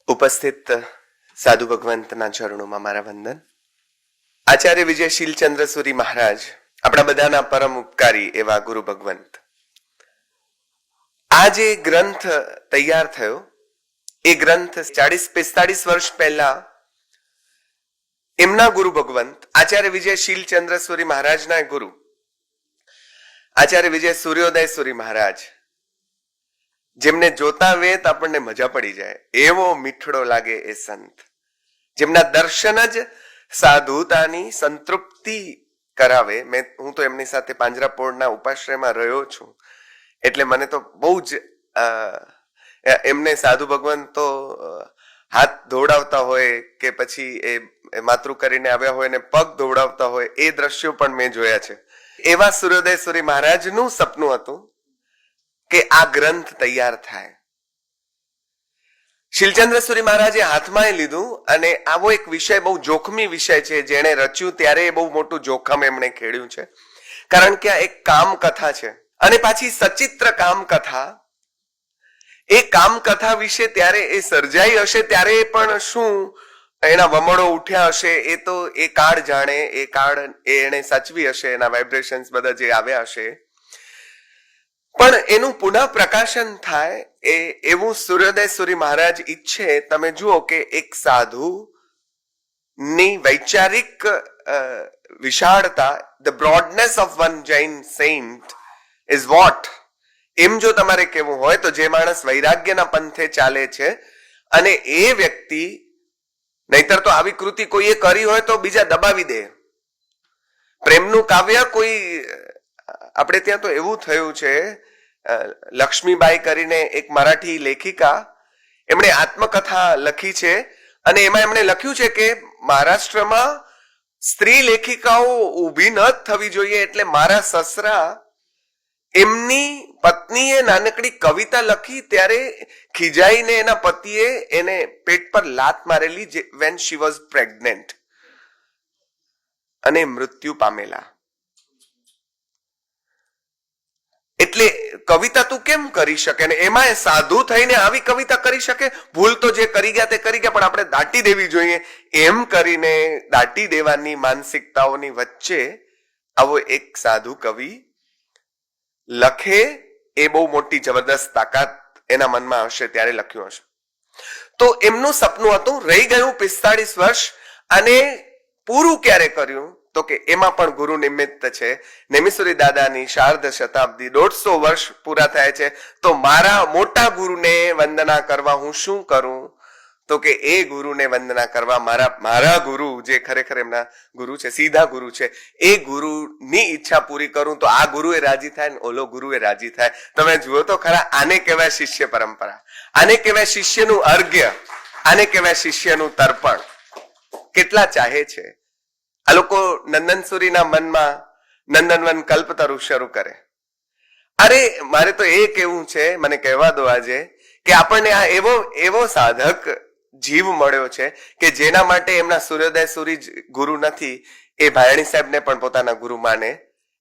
ઉપસ્થિત સાધુ ભગવંતના ચરણોમાં મારા વંદન. આચાર્ય વિજયશીલચંદ્ર સુરી મહારાજ, આપણા બધાના પરમ ઉપકારી એવા ગુરુ ભગવંત. આ જે ગ્રંથ તૈયાર થયો એ ગ્રંથ 40-45 વર્ષ પહેલા એમના ગુરુ ભગવંત આચાર્ય વિજયશીલચંદ્ર સુરી મહારાજના ગુરુ આચાર્ય વિજય સૂર્યોદય સુરી મહારાજ, જેમને જોતા વેત આપણને મજા પડી જાય એવો મીઠડો લાગે એ સંત, જેમના દર્શન જ સાધુતાની સંતૃપ્તિ કરાવે. હું તો એમની સાથે પાંજરાપોળના ઉપાશ્રયમાં રહ્યો છું, એટલે મને તો બહુ જ એમને સાધુ ભગવાન તો હાથ ધોવડાવતા હોય કે પછી એ માતૃ કરીને આવ્યા હોય ને પગ ધોવડાવતા હોય એ દ્રશ્યો પણ મેં જોયા છે. એવા સૂર્યોદય સુરી મહારાજનું સપનું હતું કે આ ગ્રંથ તૈયાર થાય. શીલચંદ્ર સુરી મહારાજે હાથમાં લીધું અને આવો એક વિષય, બહુ જોખમી વિષય છે, જેણે રચ્યું ત્યારે બહુ મોટું જોખમ એમણે ખેડ્યું છે, કારણ કે આ એક કામ કથા છે અને પાછી સચિત્ર કામ કથા. એ કામ કથા વિશે ત્યારે એ સર્જાઈ હશે ત્યારે પણ શું એના વમળો ઉઠ્યા હશે એ તો એ કાળ જાણે. એ કાળ એને સાચવી હશે, એના વાઇબ્રેશન્સ બધા જે આવ્યા હશે. પણ એનું પુનઃ પ્રકાશન થાય એવું સૂર્યોદય સુરી મહારાજ ઈચ્છે. તમે જુઓ કે એક સાધુ ની વૈચારિક વિશાળતા, the broadness of one Jain saint is what. એમ જો તમારે કહેવું હોય તો જે માણસ વૈરાગ્યના પંથે ચાલે છે અને એ વ્યક્તિ, નહીતર તો આવી કૃતિ કોઈએ કરી હોય તો બીજા દબાવી દે. પ્રેમનું કાવ્ય કોઈ, આપણે ત્યાં તો એવું થયું છે, લક્ષ્મીબાઈ કરીને એક મરાઠી લેખિકા, એમણે આત્મકથા લખી છે અને એમાં એમણે લખ્યું છે કે મહારાષ્ટ્રમાં સ્ત્રી લેખિકાઓ ઊભી ન થવી જોઈએ, એટલે મારા સસરા એમની પત્નીએ નાનકડી કવિતા લખી ત્યારે ખીજાઈને એના પતિએ એને પેટ પર લાત મારેલી when she was pregnant અને મૃત્યુ પામેલા. એટલે કવિતા તું કેમ કરી શકે ને એમાં સાધુ થઈને આવી કવિતા કરી શકે? ભૂલ તો જે કરી ગયા તે કરી ગયા, પણ આપણે દાટી દેવી જોઈએ. એમ કરીને દાટી દેવાની માનસિકતાઓની વચ્ચે આવો એક સાધુ કવિ લખે એ બહુ મોટી જબરદસ્ત તાકાત એના મનમાં હશે ત્યારે લખ્યું હશે. તો એમનું સપનું હતું, રહી ગયું 45 વર્ષ. અને પૂરું ક્યારે કર્યું તો કે એમાં પણ ગુરુ નિમિત્ત છે. નેમિસુરી દાદાની શાર્ધ શતાબ્દી 150 વર્ષ પૂરા થાય છે. તો મારા મોટા ગુરુને વંદના કરવા હું શું કરું? તો કે એ ગુરુને વંદના કરવા મારા ગુરુ જે ખરેખર એમના ગુરુ છે, સીધા ગુરુ છે, એ ગુરુની ઈચ્છા પૂરી કરું તો આ ગુરુએ રાજી થાય ને ઓલો ગુરુએ રાજી થાય. તમે જુઓ તો ખરા, આને કહેવાય શિષ્ય પરંપરા, આને કહેવાય શિષ્યનું અર્ઘ્ય, આને કહેવાય શિષ્યનું તર્પણ. કેટલા ચાહે છે આ લોકો. નંદનસુરીના મનમાં નંદનવન કલ્પતરુ શરૂ કરે. અરે મારે તો એ કેવું છે, મને કહેવા દો આજે, કે આપણને આ એવો સાધક જીવ મળ્યો છે કે જેના માટે એમના સૂર્યોદય સુરી ગુરુ નથી, એ ભાયણી સાહેબને પણ પોતાના ગુરુ માને,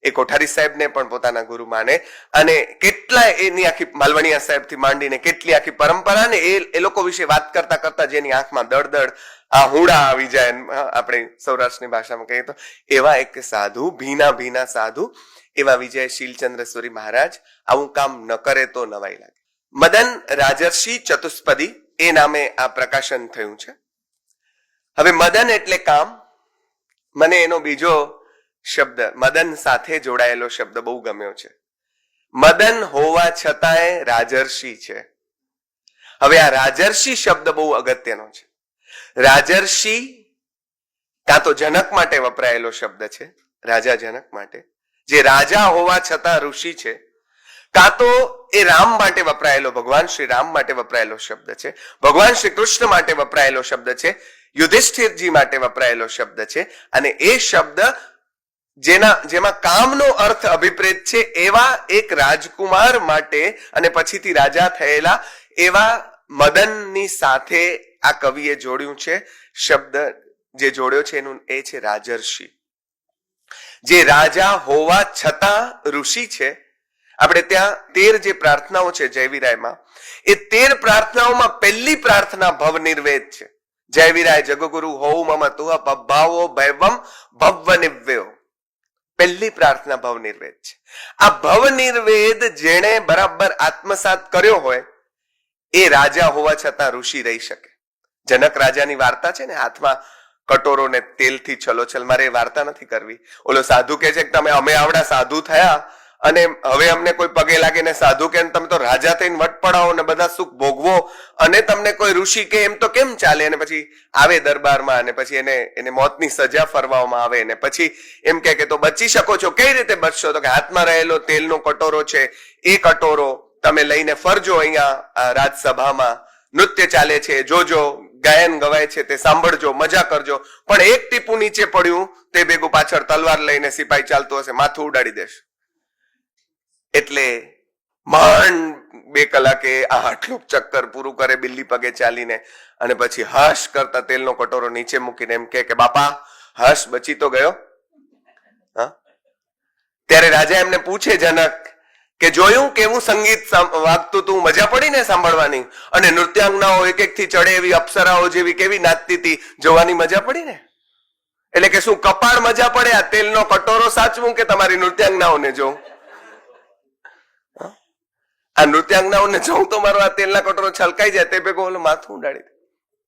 એ કોઠારી સાહેબને પણ પોતાના ગુરુ માને, અને કેટલાય એની આખી માલવણીયા સાહેબ થી માંડીને કેટલી આખી પરંપરા ને એ લોકો વિશે વાત કરતા કરતા જેની આંખમાં દળદળ આ હુડા આવી જાય, આપણે સૌરાષ્ટ્રની ભાષામાં કહીએ તો એવા એક સાધુ, ભીના સાધુ, એવા વિજય શીલચંદ્ર સુરી મહારાજ આવું કામ ન કરે તો નવાઈ લાગે. મદન રાજર્ષિ ચતુષ્પદી એ નામે આ પ્રકાશન થયું છે. હવે મદન એટલે કામ. મને એનો બીજો શબ્દ મદન સાથે જોડાયેલો શબ્દ બહુ ગમ્યો છે. મદન હોવા છતાંય રાજર્ષિ છે. હવે આ રાજર્ષિ શબ્દ બહુ અગત્યનો છે. રાજર્ષિ કાં તો જનક માટે વપરાયેલો શબ્દ છે, રાજા જનક માટે, જે રાજા હોવા છતાં ઋષિ છે, કાં તો એ રામ માટે વપરાયેલો, ભગવાન શ્રી રામ માટે વપરાયેલો શબ્દ છે, ભગવાન શ્રી કૃષ્ણ માટે વપરાયેલો શબ્દ છે, યુધિષ્ઠિરજી માટે વપરાયેલો શબ્દ છે. અને એ શબ્દ જેમાં કામનો અર્થ અભિપ્રેત છે એવા એક રાજકુમાર માટે અને પછીથી રાજા થયેલા એવા મદનની સાથે આ કવિએ જોડ્યું છે. શબ્દ જે જોડ્યો છે એનું એ છે રાજર્ષિ. જે રાજા હોવા છતાં ઋષિ છે. આપણે ત્યાં 13 જે પ્રાર્થનાઓ છે જયવીરાયમાં, એ 13 પ્રાર્થનાઓમાં પહેલી પ્રાર્થના ભવ નિર્વેદ છે. જયવીરાય જગગુરુ હોઉ મમ તુહ પભાવો ભૈવમ ભવ નિવ્યો. પહેલી પ્રાર્થના ભવ નિર્વેદ છે. આ ભવ નિર્વેદ જેણે બરાબર આત્મસાત કર્યો હોય એ રાજા હોવા છતાં ઋષિ રહી શકે. જનક રાજાની વાર્તા છે ને, હાથમાં કટોરો ને તેલથી છલોછલ. મારે એ વાર્તા નથી કરવી. ઓલો સાધુ કે છે કે અમે આવડા સાધુ થયા અને હવે અમને કોઈ પગે લાગે ને સાધુ કે તમે તો રાજા થઈને વટ પડાવો ને બધા સુખ ભોગવો અને તમને કોઈ ઋષિ કે એમ તો કેમ ચાલે? અને પછી આવે દરબારમાં અને પછી એને મોતની સજા ફરવામાં આવે ને પછી એમ કે તો બચી શકો છો. કઈ રીતે બચશો? તો કે હાથમાં રહેલો તેલનો કટોરો છે, એ કટોરો તમે લઈને ફરજો. અહીંયા રાજસભામાં નૃત્ય ચાલે છે, જોજો, ગાયન ગવાય છે તે સાંભળજો, મજા કરજો. પણ એક ટીપું નીચે પડ્યું તે ભેગું પાછળ તલવાર લઈને સિપાઈ ચાલતો હશે, માથું ઉડાડી દેશે. એટલે માંડ 2 કલાકે આટલું ચક્કર પૂરું કરે બિલ્લી પગે ચાલીને અને પછી હશ કરતા તેલનો કટોરો નીચે મૂકીને એમ કે બાપા હશ બચી તો ગયો. ત્યારે રાજા એમને પૂછે જનક કે જોયું કેવું સંગીત વાગતું તું, મજા પડી ને સાંભળવાની? અને નૃત્યાંગનાઓ એક એક થી ચડે એવી અપ્સરાઓ જેવી કેવી નાચતી હતી, જોવાની મજા પડી ને? એટલે કે શું કપાળ મજા પડે આ તેલનો કટોરો સાચવું કે તમારી નૃત્યાંગનાઓને જોઉં? આ નૃત્યાંગનાઓને જોઉં તો મારો આ તેલના કટોરો છલકાઈ જાય તે ભેગો ઓલું માથું ઉડાડી દે.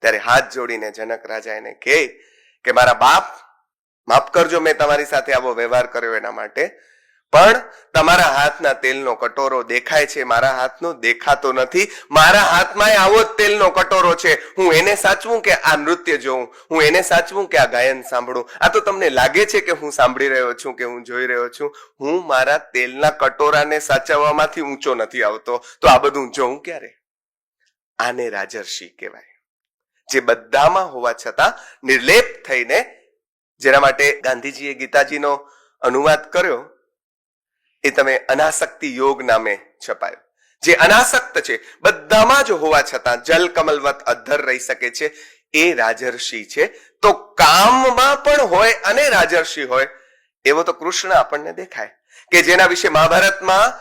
ત્યારે હાથ જોડીને જનક રાજા એને કહે કે મારા બાપ, માફ કરજો મેં તમારી સાથે આવો વ્યવહાર કર્યો એના માટે, પણ તમારા હાથના તેલનો કટોરો દેખાય છે, મારા હાથનો દેખાતો નથી. મારા હાથમાં આવો જ તેલનો કટોરો છે. હું એને સાચવું કે આ નૃત્ય જોઉં? હું એને સાચવું કે આ ગાયન સાંભળું? આ તો તમને લાગે છે કે હું સાંભળી રહ્યો છું કે હું જોઈ રહ્યો છું. હું મારા તેલના કટોરાને સાચવવામાંથી ઊંચો નથી આવતો, તો આ બધું જોઉં ક્યારે? આને રાજર્ષિ કહેવાય, જે બધામાં હોવા છતાં નિર્લેપ થઈને, જેના માટે ગાંધીજીએ ગીતાજીનો અનુવાદ કર્યો એ તમે અનાસક્તિ યોગ નામે છપાયો. જે અનાસક્ત છે, બધામાં જ હોવા છતાં જલ કમલવત અધ્ધર રહી શકે છે, એ રાજર્ષિ છે. તો કામમાં પણ હોય અને રાજર્ષિ હોય એવો તો કૃષ્ણ આપણને દેખાય કે જેના વિશે મહાભારતમાં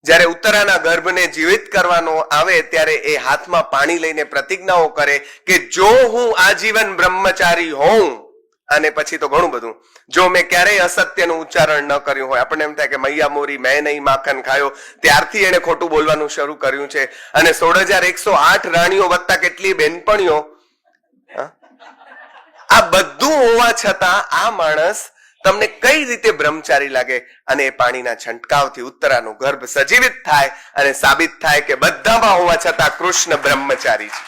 જ્યારે ઉત્તરાના ગર્ભને જીવિત કરવાનો આવે ત્યારે એ હાથમાં પાણી લઈને પ્રતિજ્ઞાઓ કરે કે જો હું આજીવન બ્રહ્મચારી હોઉં, અને પછી તો ઘણું બધું, જો મેં ક્યારેય અસત્યનું ઉચ્ચારણ ન કર્યું હોય. આપણને એમ થાય કે મૈયા મોરી મેં નહીં માખન ખાયો, ત્યારથી એને ખોટું બોલવાનું શરૂ કર્યું છે. અને 16,108 રાણીઓ વત્તા કેટલી બેનપણીઓ, આ બધું હોવા છતાં આ માણસ તમને કઈ રીતે બ્રહ્મચારી લાગે? અને એ પાણીના છંટકાવથી ઉત્તરાનું ગર્ભ સજીવિત થાય અને સાબિત થાય કે બધામાં હોવા છતાં કૃષ્ણ બ્રહ્મચારી છે.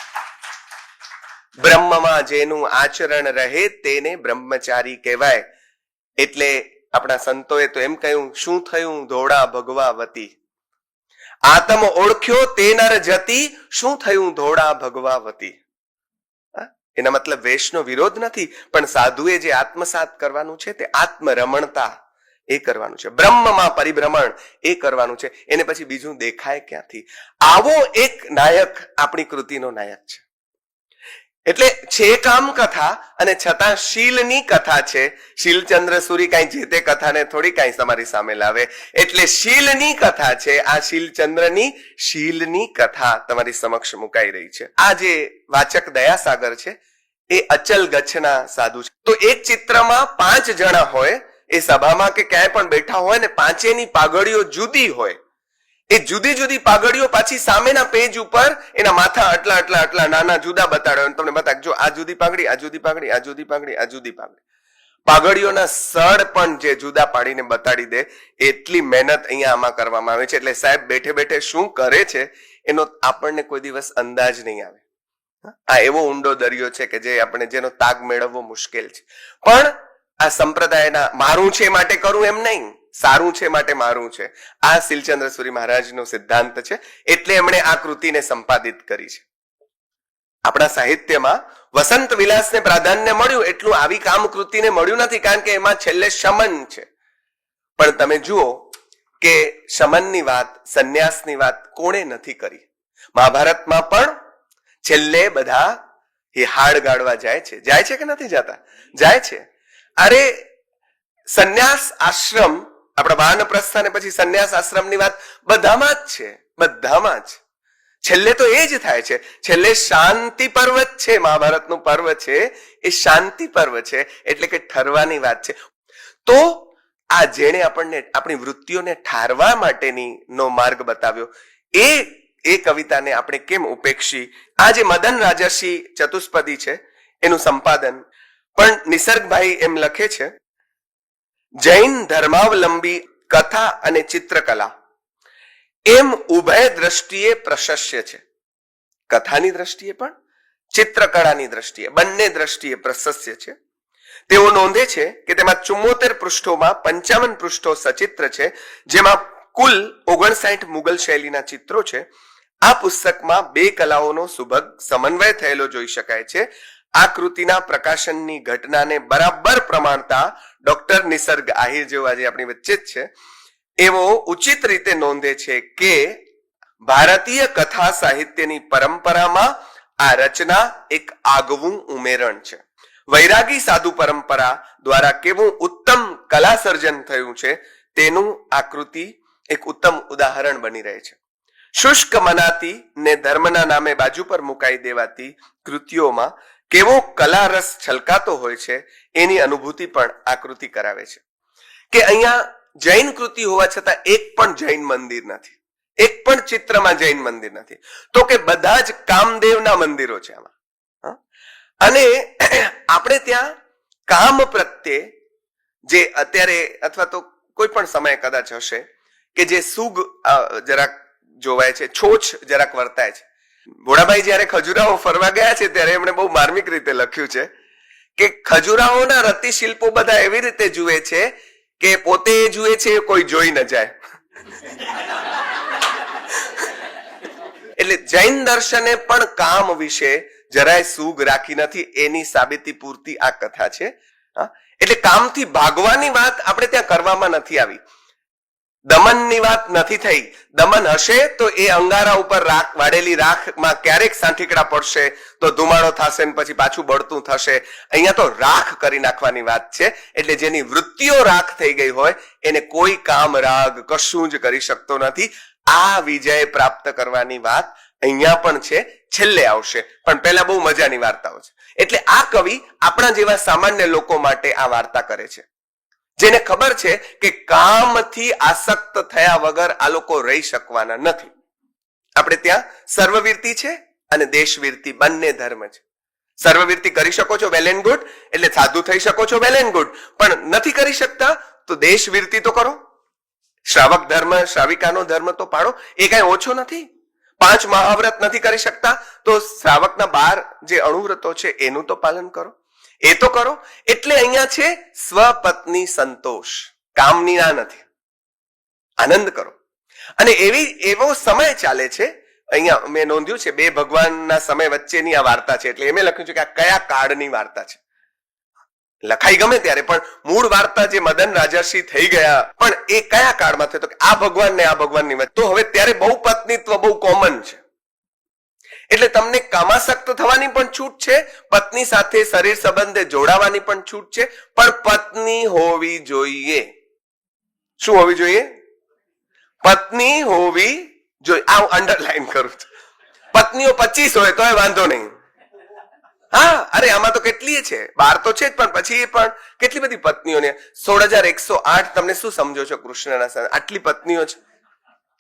બ્રહ્મમાં જેનું આચરણ રહે તેને બ્રહ્મચારી કહેવાય. એટલે આપણા સંતોએ તો એમ કહ્યું, શું થયું ધોળા ભગવાવતી? આત્મ ઓળખ્યો તે નર જતી, શું થયું ધોળા ભગવાવતી? એના મતલબ વેશનો વિરોધ નથી, પણ સાધુએ જે આત્મસાત કરવાનું છે તે આત્મરમણતા એ કરવાનું છે, બ્રહ્મમાં પરિભ્રમણ એ કરવાનું છે. એને પછી બીજું દેખાય ક્યાંથી? આવો એક નાયક આપણી કૃતિનો નાયક છે. એટલે છે કામ કથા અને છતાં શીલની કથા છે. શીલચંદ્ર સુરી કઈ જે તે કથાને થોડી કઈ તમારી સામે લાવે. એટલે શીલની કથા છે. આ શીલચંદ્રની શીલની કથા તમારી સમક્ષ મુકાઈ રહી છે. આ જે વાચક દયાસાગર છે એ અચલ ગચ્છના સાધુ છે. તો એક ચિત્રમાં 5 જણા હોય એ સભામાં કે ક્યાંય પણ બેઠા હોય ને પાંચેની પાઘડીઓ જુદી હોય, એ જુદી જુદી પાઘડીઓ પાછી સામેના પેજ ઉપર એના માથા આટલા આટલા આટલા નાના જુદા બતાડે, તમને બતાવે જો આ જુદી પાઘડી, આ જુદી પાઘડી, આ જુદી પાઘડી, આ જુદી પાઘડી. પાઘડીઓના સળ પણ જે જુદા પાડીને બતાડી દે, એટલી મહેનત અહીંયા આમાં કરવામાં આવે છે. એટલે સાહેબ બેઠે બેઠે શું કરે છે એનો આપણને કોઈ દિવસ અંદાજ નહીં આવે. આ એવો ઊંડો દરિયો છે કે જે આપણે જેનો તાગ મેળવવો મુશ્કેલ છે. પણ આ સંપ્રદાયના મારું છે માટે કરું એમ નહીં, સારું છે માટે મારું છે, આ શીલચંદ્ર સૂરી મહારાજનો સિદ્ધાંત છે. એટલે એમણે આ કૃતિને સંપાદિત કરી છે. આપણા સાહિત્યમાં વસંત વિલાસને પ્રાધાન્ય મળ્યું એટલું આવી કામ કૃતિને મળ્યું નથી, કારણ કે એમાં છેલ્લે શમન છે. પણ તમે જુઓ કે શમનની વાત, સંન્યાસની વાત કોણે નથી કરી? મહાભારતમાં પણ છેલ્લે બધા એ હાડ ગાળવા જાય છે કે નથી જતા? જાય છે. અરે સંન્યાસ આશ્રમ, આપણા વાનપ્રસ્થ અને પછી સંન્યાસ આશ્રમની વાત બધામાં જ છે, બધામાં જ. છેલ્લે તો એ જ થાય છે. છેલ્લે શાંતિ પર્વત છે, મહાભારતનું પર્વ છે એ શાંતિ પર્વ છે, એટલે કે ઠરવાની વાત છે. તો આ જેણે આપણને આપણી વૃત્તિઓને ઠારવા માટેની નો માર્ગ બતાવ્યો, એ કવિતાને આપણે કેમ ઉપેક્ષી? આ જે મદન રાજર્ષિ ચતુષ્પદી છે એનું સંપાદન પણ નિસર્ગભાઈ એમ લખે છે, જૈન ધર્માવલંબી કથા અને ચિત્રકલા એમ ઉભય દ્રષ્ટિએ પ્રશસ્ય છે. કથાની દ્રષ્ટિએ પણ ચિત્રકળાની દ્રષ્ટિએ, બંને દ્રષ્ટિએ પ્રશસ્ય છે. તેઓ નોંધે છે કે તેમાં 74 પૃષ્ઠોમાં 55 પૃષ્ઠો સચિત્ર છે, જેમાં કુલ 59 મુગલ શૈલીના ચિત્રો છે. આ પુસ્તકમાં બે કલાઓનો સુભગ સમન્વય થયેલો જોઈ શકાય છે. આ કૃતિના પ્રકાશનની ઘટનાને બરાબર પ્રમાણતા ડોક્ટર નિસર્ગ આહિર જેવો આજે આપણી વચ્ચે જ છે, એવો ઉચિત રીતે નોંધે છે કે ભારતીય કથા સાહિત્યની પરંપરામાં આ રચના એક આગવું ઉમેરણ છે. વૈરાગી સાધુ પરંપરા દ્વારા કેવું ઉત્તમ કલા સર્જન થયું છે તેનું આ કૃતિ એક ઉત્તમ ઉદાહરણ બની રહે છે. શુષ્ક મનાતી ને ધર્મના નામે બાજુ પર મુકાઈ દેવાતી કૃતિઓમાં કેવો કલારસ છલકાતો હોય છે એની અનુભૂતિ પણ આ કૃતિ કરાવે છે. કે અહીંયા જૈન કૃતિ હોવા છતાં એક પણ જૈન મંદિર નથી, એક પણ ચિત્રમાં જૈન મંદિર નથી, તો કે બધા જ કામદેવના મંદિરો છે આમાં. અને આપણે ત્યાં કામ પ્રત્યે જે અત્યારે અથવા તો કોઈ પણ સમય કદાચ હશે કે જે સુગ જરાક જોવાય છે, છોછ જરાક વર્તાય છે. ભોળાભાઈ જયારે ખજુરાહો ફરવા ગયા છે ત્યારે એમણે બહુ માર્મિક રીતે લખ્યું છે કે ખજુરાહોના રતિ શિલ્પો બધા એવી રીતે જુએ છે કે પોતે જુએ છે કોઈ જોઈ ન જાય. એટલે જૈન દર્શને પણ કામ વિશે જરાય સૂગ રાખી નથી, એની સાબિતી પૂરતી આ કથા છે. એટલે કામથી ભાગવાની વાત આપણે ત્યાં કરવામાં નથી આવી. દમનની વાત નથી થઈ. દમન હશે તો એ અંગારા ઉપર રાખ વાળેલી રાખમાં ક્યારેક સાંઠીકડા પડશે તો ધુમાડો થશે ને પછી પાછું બળતું થશે. અહીંયા તો રાખ કરી નાખવાની વાત છે. એટલે જેની વૃત્તિઓ રાખ થઈ ગઈ હોય એને કોઈ કામ રાગ કશું જ કરી શકતો નથી. આ વિજય પ્રાપ્ત કરવાની વાત અહીંયા પણ છે, છેલ્લે આવશે. પણ પહેલા બહુ મજાની વાર્તાઓ છે. એટલે આ કવિ આપણા જેવા સામાન્ય લોકો માટે આ વાર્તા કરે છે, જેને ખબર છે કે કામથી આસક્ત થયા વગર આ લોકો રહી શકવાના નથી. આપણે ત્યાં સર્વવીરતી છે અને દેશવીરતી બંને ધર્મ છે. સર્વવીરતી કરી શકો છો, વેલ એન્ડ ગુડ, એટલે સાધુ થઈ શકો છો, વેલ એન્ડ ગુડ. પણ નથી કરી શકતા તો દેશવીરતી તો કરો. શ્રાવક ધર્મ, શ્રાવિકાનો ધર્મ તો પાડો, એ કઈ ઓછો નથી. 5 મહાવ્રત નથી કરી શકતા તો શ્રાવકના 12 જે અણુવ્રતો છે એનું તો પાલન કરો, એ તો કરો. એટલે અહીંયા છે સ્વપત્ની સંતોષ, કામની ના નથી, આનંદ કરો. અને એવો સમય ચાલે છે. અહીંયા મેં નોંધ્યું છે 2 ભગવાનના સમય વચ્ચેની આ વાર્તા છે. એટલે મેં લખ્યું છે કે આ કયા કાળની વાર્તા છે. લખાઈ ગમે ત્યારે પણ મૂળ વાર્તા જે મદન રાજર્ષિ થઈ ગયા, પણ એ કયા કાળમાં થયો? તો આ ભગવાન ને આ ભગવાનની વચ્ચે. તો હવે ત્યારે બહુ પત્નીત્વ બહુ કોમન છે. એટલે તમને કામાસક્ત થવાની પણ છૂટ છે, પત્ની સાથે શરીર સંબંધે જોડાવાની પણ છૂટ છે, પણ પત્ની હોવી જોઈએ. શું હોવી જોઈએ? પત્ની હોવી જોઈએ. આ અંડરલાઈન કરું છું. પત્નીઓ 25 હોય તો વાંધો નહીં, હા, અરે આમાં તો કેટલી છે, 12 તો છે જ, પણ પછી પણ કેટલી બધી પત્નીઓને 16,108. તમને શું સમજો છો કૃષ્ણના આટલી પત્નીઓ છે?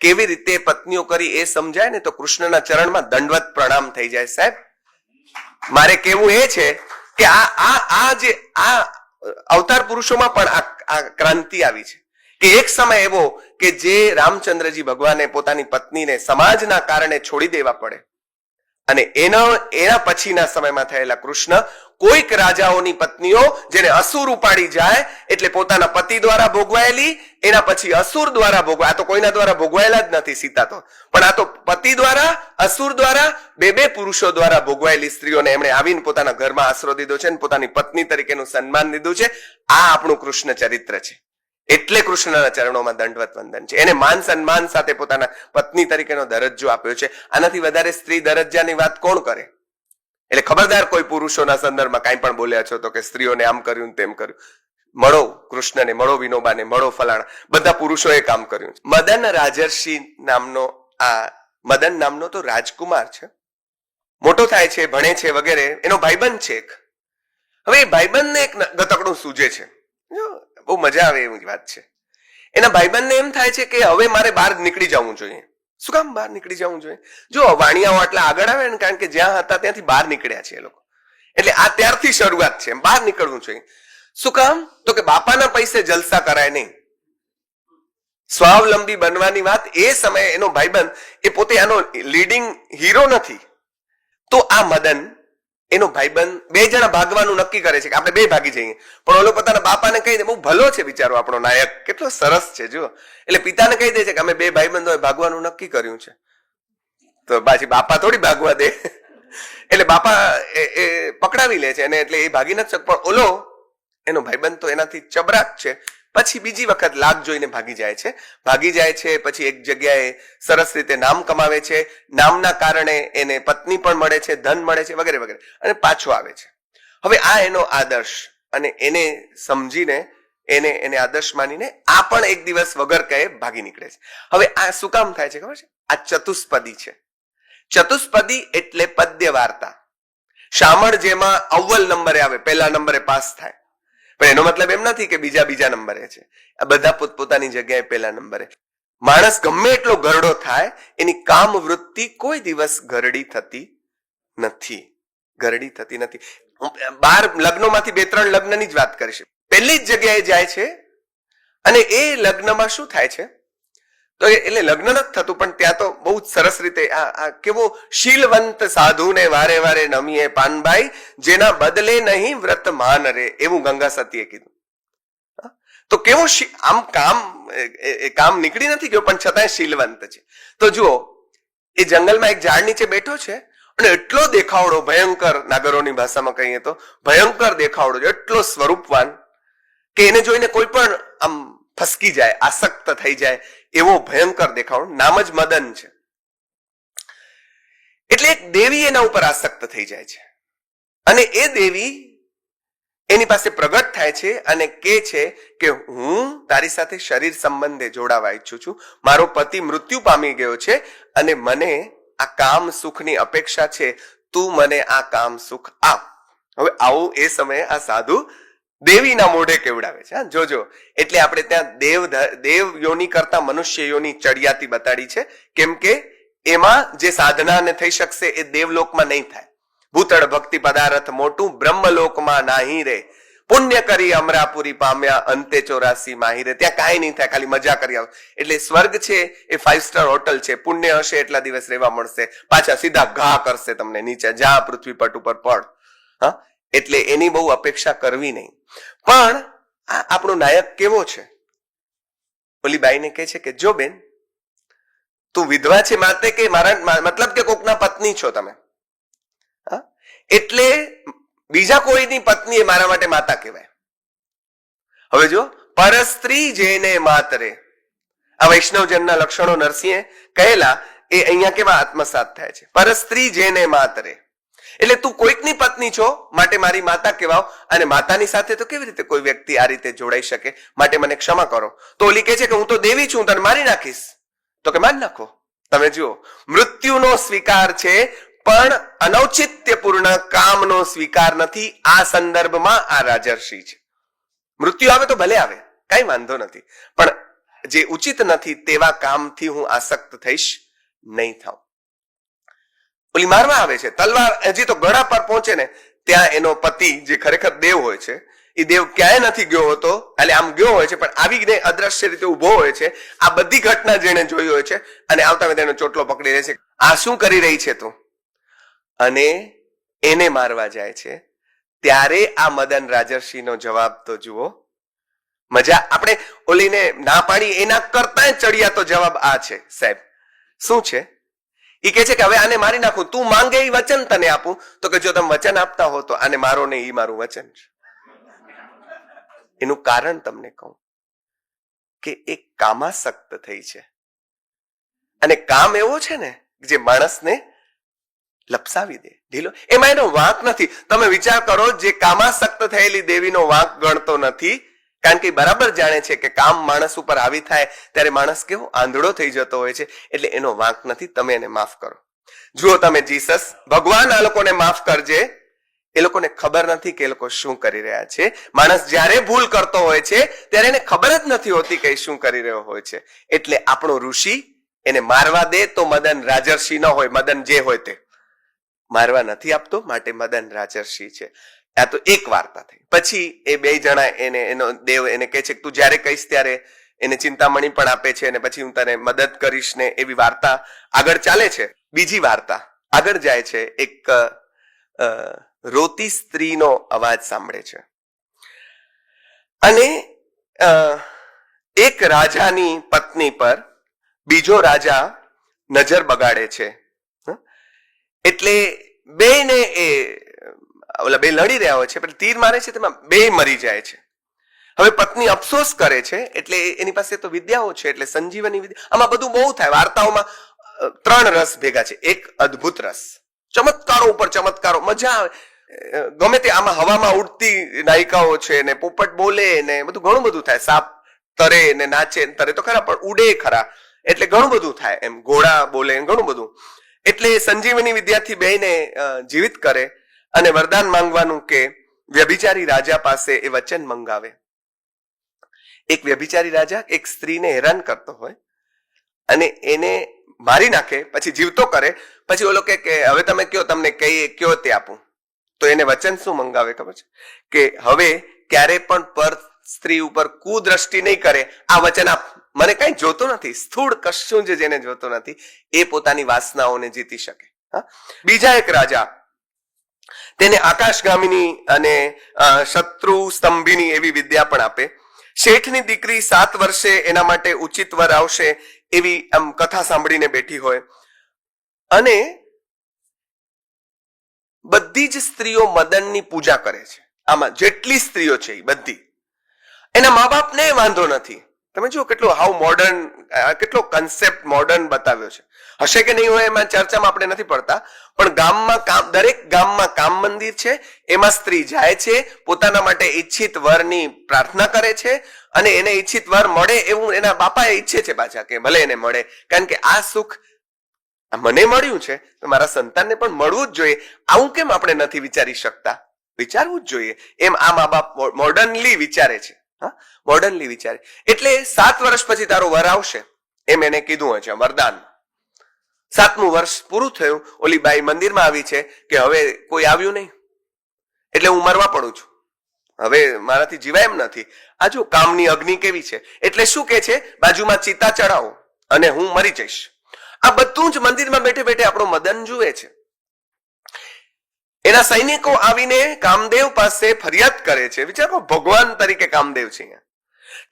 કેવી રીતે પત્નીઓ કરી એ સમજાય ને તો કૃષ્ણના ચરણમાં દંડવત પ્રણામ થઈ જાય. સાહેબ, મારે કેવું એ છે કે આ અવતાર પુરુષોમાં પણ આ ક્રાંતિ આવી છે કે એક સમય એવો કે જે રામચંદ્રજી ભગવાને પોતાની પત્નીને સમાજના કારણે છોડી દેવા પડે, અને એના પછીના સમયમાં થયેલા કૃષ્ણ કોઈક રાજાઓની પત્નીઓ જેને અસુર ઉપાડી જાય એટલે પોતાના પતિ દ્વારા ભોગવાયેલી, એના પછી અસુર દ્વારા ભોગવાય. આ તો કોઈના દ્વારા ભોગવાયેલા જ નથી સીતા તો, પણ આ તો પતિ દ્વારા, અસુર દ્વારા, બે પુરુષો દ્વારા ભોગવાયેલી સ્ત્રીઓને એમણે આવીને પોતાના ઘરમાં આશરો દીધો છે અને પોતાની પત્ની તરીકેનું સન્માન દીધું છે. આ આપણું કૃષ્ણ ચરિત્ર છે. એટલે કૃષ્ણના ચરણોમાં દંડવત વંદન છે. એને માન સન્માન સાથે પોતાના પત્ની તરીકેનો દરજ્જો આપ્યો છે. આનાથી વધારે સ્ત્રી દરજ્જાની વાત કોણ કરે? એટલે ખબરદાર કોઈ પુરુષોના સંદર્ભમાં કાંઈ પણ બોલ્યા છો તો કે સ્ત્રીઓને આમ કર્યું તેમ કર્યું. મળો કૃષ્ણને, મળો વિનોબાને, મળો ફલાણા, બધા પુરુષોએ કામ કર્યું છે. મદન રાજર્ષિ નામનો મદન નામનો તો રાજકુમાર છે, મોટો થાય છે, ભણે છે વગેરે. એનો ભાઈબંધ છે એક. હવે એ ભાઈબંધને એક ગતકડું સૂજે છે, બહુ મજા આવે એવી વાત છે. એના ભાઈબંધને એમ થાય છે કે હવે મારે બહાર નીકળી જવું જોઈએ. શું કામ બહાર નીકળી જવું જોઈએ? જો વાણિયાઓ આટલા આગળ આવે ને, કારણ કે જ્યાં હતા ત્યાંથી બહાર નીકળ્યા છે એ લોકો, એટલે આ ત્યારથી શરૂઆત છે, બહાર નીકળવું જોઈએ. શું કામ? તો કે બાપાના પૈસે જલસા કરાય નહીં, સ્વાવલંબી બનવાની વાત. એ સમયે એનો ભાઈબંધ એ પોતે આનો લીડિંગ હીરો નથી, તો આ મદન એનો ભાઈબંધ બે જણા ભાગવાનું નક્કી કરે છે કે આપણે બે ભાગી જઈએ. પણ ઓલો પોતાના બાપાને કહી દે, બહુ ભલો છે બિચારો આપણો નાયક, કેટલો સરસ છે જો. એટલે પિતાને કહી દે છે કે અમે બે ભાઈબંધોએ ભાગવાનું નક્કી કર્યું છે. તો પાછી બાપા થોડી ભાગવા દે, એટલે બાપા એ પકડાવી લે છે અને એટલે એ ભાગી નથી શકતો. પણ ઓલો એનો ભાઈબંધ તો એનાથી ચબરાક છે, પછી બીજી વખત લાગ જોઈને ભાગી જાય છે. પછી એક જગ્યાએ સરસ રીતે નામ કમાવે છે, નામના કારણે એને પત્ની પણ મળે છે, ધન મળે છે વગેરે વગેરે, અને પાછો આવે છે. હવે આ એનો આદર્શ, અને એને સમજીને એને આદર્શ માનીને આ પણ એક દિવસ વગર કહે ભાગી નીકળે છે. હવે આ શું કામ થાય છે ખબર છે? આ ચતુષ્પદી છે. ચતુષ્પદી એટલે પદ્ય વાર્તા. શામળ જેમાં અવ્વલ નંબરે આવે, પહેલા નંબરે પાસ થાય, પણ એનો મતલબ એમ નથી કે બીજા નંબરે છે. આ બધા પોતપોતાની જગ્યાએ પહેલા નંબરે. માણસ ગમે એટલો ગરડો થાય, એની કામ વૃત્તિ કોઈ દિવસ ગરડી થતી નથી. 12 લગ્નોમાંથી 2-3 લગ્નની જ વાત કરીશ. પહેલી જ જગ્યાએ જાય છે અને એ લગ્નમાં શું થાય છે? તો એટલે લગ્ન નથી થતું, પણ ત્યાં તો બહુ જ સરસ રીતે આ કેવો શીલવંત સાધુને વારે વારે નમીએ પાનભાઈ, જેના બદલે નહીં વ્રત માન રે, એવું ગંગા સતીએ કીધું. તો કેવો આમ કામ નીકળી નથી ગયો, પણ છતાંય શીલવંત છે. તો જુઓ, એ જંગલમાં એક ઝાડ નીચે બેઠો છે અને એટલો દેખાવડો ભયંકર, નાગરોની ભાષામાં કહીએ તો ભયંકર દેખાવડો, એટલો સ્વરૂપવાન કે એને જોઈને કોઈ પણ આમ ફસકી જાય, આસક્ત થઈ જાય એવો ભયંકર દેખાવડો. નામ જ મદન છે. એટલે એક દેવી એના ઉપર આસક્ત થઈ જાય છે અને એ દેવી એની પાસે પ્રગટ થાય છે અને કહે છે કે હું તારી સાથે શરીર સંબંધે જોડાવા ઈચ્છું છું. મારો પતિ મૃત્યુ પામી ગયો છે અને મને આ કામ સુખની અપેક્ષા છે, તું મને આ કામ સુખ આપ. હવે આવું એ સમયે આ સાધુ દેવીના મોઢે કેવડાવે છે. જોજો, એટલે આપણે ત્યાં દેવ યોની કરતા મનુષ્ય યોની ચડિયાતી બતાડી છે, કેમ કે એમાં જે સાધનાને થઈ શકશે એ દેવલોકમાં નહીં થાય. ભૂતળ ભક્તિ પદાર્થ મોટું બ્રહ્મલોકમાં નાહી રે, પુણ્ય કરી અમરાપુરી પામ્યા અંતે 84 માહી રે. ત્યાં કાંઈ નહીં થાય, ખાલી મજા કરી આવ. એટલે સ્વર્ગ છે એ 5 સ્ટાર હોટલ છે. પુણ્ય હશે એટલા દિવસ રહેવા મળશે, પાછા સીધા ઘા કરશે તમને નીચે, જ્યાં પૃથ્વી પટ ઉપર પડ. હા, એટલે એની બહુ અપેક્ષા કરવી નહીં. પણ આપણો નાયક કેવો છે? ઓલી બાઈને કહે છે કે જો બેન, તું વિધવા છે માટે કે મારા મતલબ કે કોકના પત્ની છો તમે, એટલે બીજા કોઈની પત્ની એ મારા માટે માતા કહેવાય. હવે જો, પરસ્ત્રી જેને માતરે, આ વૈષ્ણવજનના લક્ષણો નરસિંહે કહેલા એ અહીંયા કેવા આત્મસાત થાય છે. પરસ્ત્રી જેને માતરે એટલે તું કોઈકની પત્ની છો માટે મારી માતા કહેવાવ. અને માતાની સાથે તો કેવી રીતે કોઈ વ્યક્તિ આ રીતે જોડાઈ શકે? માટે મને ક્ષમા કરો. તો ઓલી કહે છે કે હું તો દેવી છું, તને મારી નાખીશ. તો કે મારી નાખો. તમે જુઓ, મૃત્યુનો સ્વીકાર છે, પણ અનૌચિત્યપૂર્ણ કામનો સ્વીકાર નથી. આ સંદર્ભમાં આ રાજર્ષિ છે. મૃત્યુ આવે તો ભલે આવે, કઈ વાંધો નથી, પણ જે ઉચિત નથી તેવા કામથી હું આસક્ત થઈશ નહીં થાઉં. ઓલી મારવા આવે છે, તલવાર હજી તો ગળા પર પહોંચે ને ત્યાં એનો પતિ જે ખરેખર દેવ હોય છે એ દેવ ક્યાંય નથી ગયો હોતો, એટલે આમ ગયો હોય છે પણ આવીને અદ્રશ્ય રીતે ઉભો હોય છે. આ બધી ઘટના જેને જોઈ હોય છે અને આવતા વેત એનો ચોટલો પકડી રહે છે, આ શું કરી રહી છે તું, અને એને મારવા જાય છે. ત્યારે આ મદન રાજર્ષિનો જવાબ તો જુઓ. મજા આપણે ઓલીને ના પાડી એના કરતા ચડિયા તો જવાબ આ છે. સાહેબ શું છે? એ કે છે કે હવે આને મારી નાખું, તું માંગે એ વચન તને આપું. તો કે જો તમે વચન આપતા હો તો આને મારો ને એ મારું વચન છે. એનું કારણ તમને કહું કે એ કામાસક્ત થઈ છે, અને કામ એવો છે ને જે માણસને લપસાવી દે, ઢીલો. એમાં એનો વાંક નથી. તમે વિચાર કરો, જે કામાસક્ત થયેલી દેવીનો વાંક ગણતો નથી, કારણ કે બરાબર જાણે છે કે કામ માણસ ઉપર આવી થાય ત્યારે માણસ કેવો આંધળો થઈ જતો હોય છે, એટલે એનો વાંક નથી. તમે એને માફ કરો. જુઓ તમે, જીસસ ભગવાન આ લોકોને માફ કરજે, એ લોકોને ખબર નથી કે એ લોકો શું કરી રહ્યા છે. માણસ જ્યારે ભૂલ કરતો હોય છે ત્યારે એને ખબર જ નથી હોતી કે શું કરી રહ્યો હોય છે. એટલે આપણો ઋષિ એને મારવા દે તો મદન રાજર્ષિ ન હોય, મદન જે હોય તે મારવા નથી આપતો, માટે મદન રાજર્ષિ છે. આ તો એક વાર્તા થઈ. પછી એ બે જણા એને એનો દેવ એને કહે છે કે તું જ્યારે કહીશ ત્યારે એને ચિંતામણી પણ આપે છે, અને પછી હું તને મદદ કરીશ ને એવી વાર્તા આગળ ચાલે છે. બીજી વાર્તા આગળ જાય છે. એક રોતી સ્ત્રીનો અવાજ સાંભળે છે, અને એક રાજાની પત્ની પર બીજો રાજા નજર બગાડે છે. એટલે બેને એ ઓલા બે લડી રહ્યા હોય છે, પણ તીર મારે છે તેમાં બે મરી જાય છે. હવે પત્ની અફસોસ કરે છે, એટલે એની પાસે તો વિદ્યાઓ છે, એટલે સંજીવની વિદ્યા. આમાં બધું બહુ થાય. વાર્તાઓમાં 3 રસ ભેગા છે. એક અદ્ભુત રસ, ચમત્કારો ઉપર ચમત્કારો, મજા આવે. ગમે તે આમાં હવામાં ઉડતી નાયિકાઓ છે ને પોપટ બોલે ને બધું ઘણું બધું થાય. સાપ તરે ને નાચે, તરે તો ખરા પણ ઉડે ખરા, એટલે ઘણું બધું થાય. એમ ઘોડા બોલે, ઘણું બધું. એટલે સંજીવની વિદ્યાથી બેને જીવિત કરે અને વરદાન માંગવાનું કે વ્યભિચારી રાજા પાસે એ વચન મંગાવે. એક વ્યભિચારી રાજા એક સ્ત્રીને હેરાન કરતો હોય અને એને મારી નાખે, પછી જીવતો કરે. પછી ઓલો કે હવે તમે કયો, તમને કયો તે આપું. તો એને વચન શું મંગાવે ખબર છે? કે હવે ક્યારે પણ પર સ્ત્રી ઉપર કુદ્રષ્ટિ નહીં કરે, આ વચન આપ. મને કઈ જોતો નથી, સ્થૂળ કશું જ જેને જોતો નથી એ પોતાની વાસનાઓને જીતી શકે. બીજા એક રાજા તેને આકાશગામીની અને શત્રુ સ્તંભીની એવી વિદ્યા પણ આપે. શેઠની દીકરી 7 વર્ષે એના માટે ઉચિત વર આવશે એવી આમ કથા સાંભળીને બેઠી હોય, અને બધી જ સ્ત્રીઓ મદનની પૂજા કરે છે. આમાં જેટલી સ્ત્રીઓ છે એ બધી, એના મા બાપને વાંધો નથી. તમે જુઓ કેટલો હાવ મોડર્ન, કેટલો કન્સેપ્ટ મોડર્ન બતાવ્યો છે. હશે કે નહીં હોય એમાં ચર્ચામાં આપણે નથી પડતા, પણ ગામમાં દરેક ગામમાં કામ મંદિર છે, એમાં સ્ત્રી જાય છે, પોતાના માટે ઈચ્છિત વરની પ્રાર્થના કરે છે, અને એને ઈચ્છિત વર મળે એવું એના બાપાએ ઈચ્છે છે પાછા, કે ભલે એને મળે, કારણ કે આ સુખ મને મળ્યું છે તો મારા સંતાનને પણ મળવું જ જોઈએ. આવું કેમ આપણે નથી વિચારી શકતા? વિચારવું જ જોઈએ. એમ આ મા બાપ મોડર્નલી વિચારે છે. મોડર્નલી વિચારે. એટલે 7 વર્ષ પછી તારો વર આવશે એમ એને કીધું હોય છે, વરદાન. 7મું વર્ષ પૂરું થયું, ઓલી બાઈ મંદિરમાં આવી છે કે હવે કોઈ આવ્યું નહીં, એટલે હું મરવા પડું છું, હવે મારાથી જીવાય એમ નથી. આ જો કામની અગ્નિ કેવી છે. એટલે શું કે છે, બાજુમાં ચિતા ચડાવો અને હું મરી જઈશ. આ બધું જ મંદિરમાં બેઠે બેઠે આપણો મદન જુએ છે. એના સૈનિકો આવીને કામદેવ પાસે ફરિયાદ કરે છે. વિચારો, ભગવાન તરીકે કામદેવ છે અહીંયા,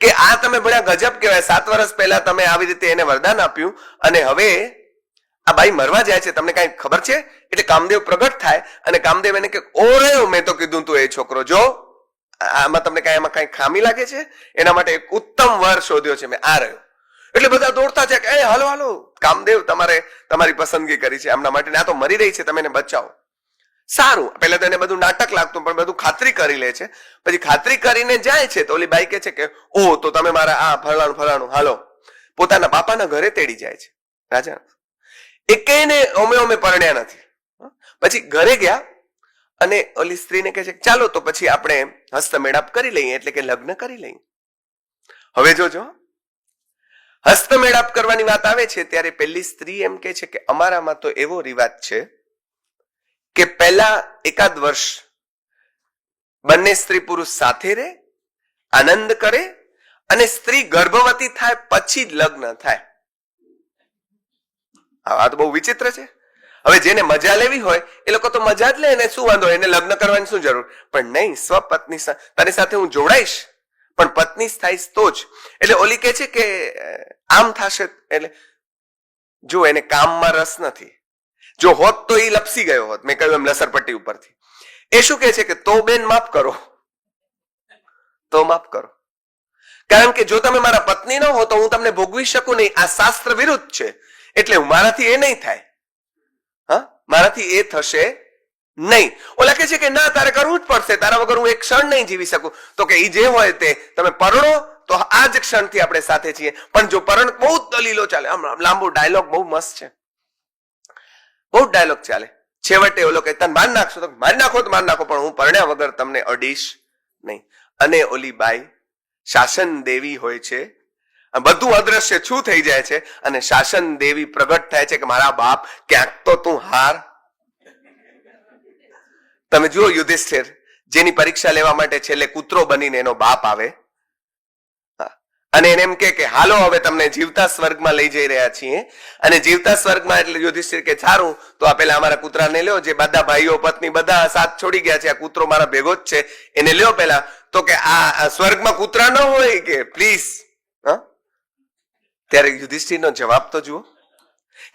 કે આ તમે ભણ્યા ગજબ કહેવાય. 7 વર્ષ પહેલા તમે આવી રીતે એને વરદાન આપ્યું અને હવે આ બાઈ મરવા જાય છે, તમને કઈ ખબર છે? એટલે કામદેવ પ્રગટ થાય અને કામદેવ એને કે ઓરે, મેં તો કીધું તું એ છોકરો, જો આમાં તમને એમાં કઈ ખામી લાગે છે, એના માટે એક ઉત્તમ વર શોધ્યો છે મેં, આ રહ્યો. એટલે બધા દોડતા છે કે હાલો હાલો, કામદેવ તમારી પસંદગી કરી છે એમના માટે, આ તો મરી રહી છે, તમે એને બચાવો. સારું, પહેલા તો એને બધું નાટક લાગતું, પણ બધું ખાતરી કરી લે છે. પછી ખાતરી કરીને જાય છે તો ઓલી બાઈ કે છે કે ઓ, તો તમે મારા આ ફલાણું હાલો. પોતાના બાપાના ઘરે તેડી જાય છે રાજા. એકેયને ઓમે પરણ્યા નથી. પછી ઘરે ગયા અને ઓલી સ્ત્રીને કહે છે ચાલો તો પછી આપણે હસ્તમેળાપ કરી લઈએ, એટલે કે લગ્ન કરી લઈએ. હવે જોજો, હસ્તમેળાપ કરવાની વાત આવે છે ત્યારે પેલી સ્ત્રી એમ કે છે કે અમારામાં તો એવો રિવાજ છે કે પહેલા એકાદ વર્ષ બંને સ્ત્રી પુરુષ સાથે રહે, આનંદ કરે, અને સ્ત્રી ગર્ભવતી થાય પછી જ લગ્ન થાય. આ તો બહુ વિચિત્ર છે. હવે જેને મજા લેવી હોય એ લોકો તો મજા જ લે, એને શું વાંધો, એને લગ્ન કરવાની શું જરૂર? પણ નહીં, સ્વપત્ની તારી સાથે હું જોડાઈશ પણ પત્ની થઈશ તો જ. એટલે ઓલી કે છે કે આમ થશે, એટલે જો એને કામમાં રસ નથી. જો હોત તો એ લપસી ગયો હોત, મેં કહ્યું એમ લસરપટ્ટી ઉપરથી. એ શું કે છે કે તો બેન માફ કરો, તો માફ કરો, કારણ કે જો તમે મારા પત્ની ન હો તો હું તમને ભોગવી શકું નહીં. આ શાસ્ત્ર વિરુદ્ધ છે, એટલે મારાથી એ નહીં થાય. હા, મારાથી એ થશે નહીં. ઓલા કે છે કે ના, તારે કરવું જ પડશે, તારા વગર હું એક ક્ષણ નહીં જીવી શકું. તો કે એ જે હોય તે, તમે પરણો તો આ જ ક્ષણથી આપણે સાથે છીએ. પણ જો પરણ, બહુ દલીલો ચાલે, આમ લાંબો ડાયલોગ બહુ મસ્ત છે, બહુ ડાયલોગ ચાલે. છેવટે ઓલો કે તને માર નાખશો તો મારી નાખો, તો માર નાખો, પણ હું પરણ્યા વગર તમને અડીશ નહીં. અને ઓલી બાઈ શાસન દેવી હોય છે, બધું અદ્રશ્ય છું થઈ જાય છે, અને શાસન દેવી પ્રગટ થાય છે કે મારા બાપ, ક્યાંક તો તું હાર. તમે જુઓ યુધિષ્ઠિર, જેની પરીક્ષા લેવા માટે છેલ્લે કૂતરો બનીને એનો બાપ આવે અને એને એમ કે હાલો હવે તમને જીવતા સ્વર્ગમાં લઈ જઈ રહ્યા છીએ. અને જીવતા સ્વર્ગમાં, એટલે યુધિષ્ઠિર કે સારું, તો આ પેલા અમારા કૂતરાને લ્યો, જે બધા ભાઈઓ પત્ની બધા સાથ છોડી ગયા છે, આ કૂતરો મારા ભેગો જ છે, એને લ્યો પેલા. તો કે આ સ્વર્ગમાં કૂતરા ન હોય કે પ્લીઝ. ત્યારે યુધિષ્ઠિરનો જવાબ તો જુઓ,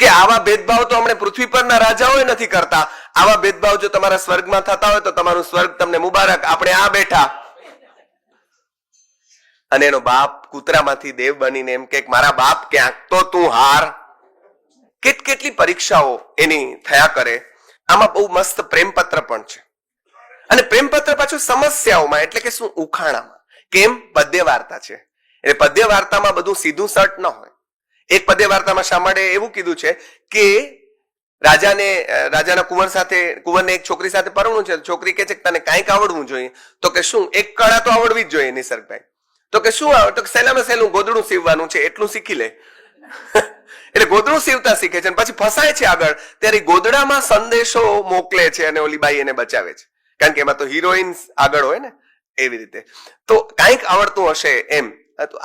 કે આવા ભેદભાવ તો હમણાં પૃથ્વી પરના રાજાઓ નથી કરતા. આવા ભેદભાવ જો તમારા સ્વર્ગમાં થતા હોય તો તમારું સ્વર્ગ તમને મુબારક, આપણે આ બેઠા. અને એનો બાપ કૂતરામાંથી દેવ બનીને એમ કે મારા બાપ, ક્યાંક તો તું હાર. કેટલી પરીક્ષાઓ એની થયા કરે. આમાં બહુ મસ્ત પ્રેમપત્ર પણ છે, અને પ્રેમપત્ર પાછું સમસ્યાઓમાં, એટલે કે શું, ઉખાણામાં. કેમ? પદ્ય વાર્તા છે, એટલે પદ્ય વાર્તામાં બધું સીધું સટ ન હોય. એક પદ્ય વાર્તામાં શામળે એવું કીધું છે કે રાજાના કુંવર સાથે, કુંવરને એક છોકરી સાથે પરણવું છે. છોકરી કે છે કે તને કાંઈક આવડવું જોઈએ. તો કે શું? એક કળા તો આવડવી જ જોઈએ નિસર્ગભાઈ. તો કે શું આવડે? તો સહેલામાં સહેલું ગોદડું સીવવાનું છે, એટલું શીખી લે. એટલે ગોદડું સીવતા શીખે છે, અને પછી ફસાય છે આગળ, ત્યારે ગોદડામાં સંદેશો મોકલે છે અને ઓલી બાઈ એને બચાવે છે, કારણ કે એમાં તો હિરોઈન આગળ હોય ને, એવી રીતે. તો કાંઈક આવડતું હશે એમ.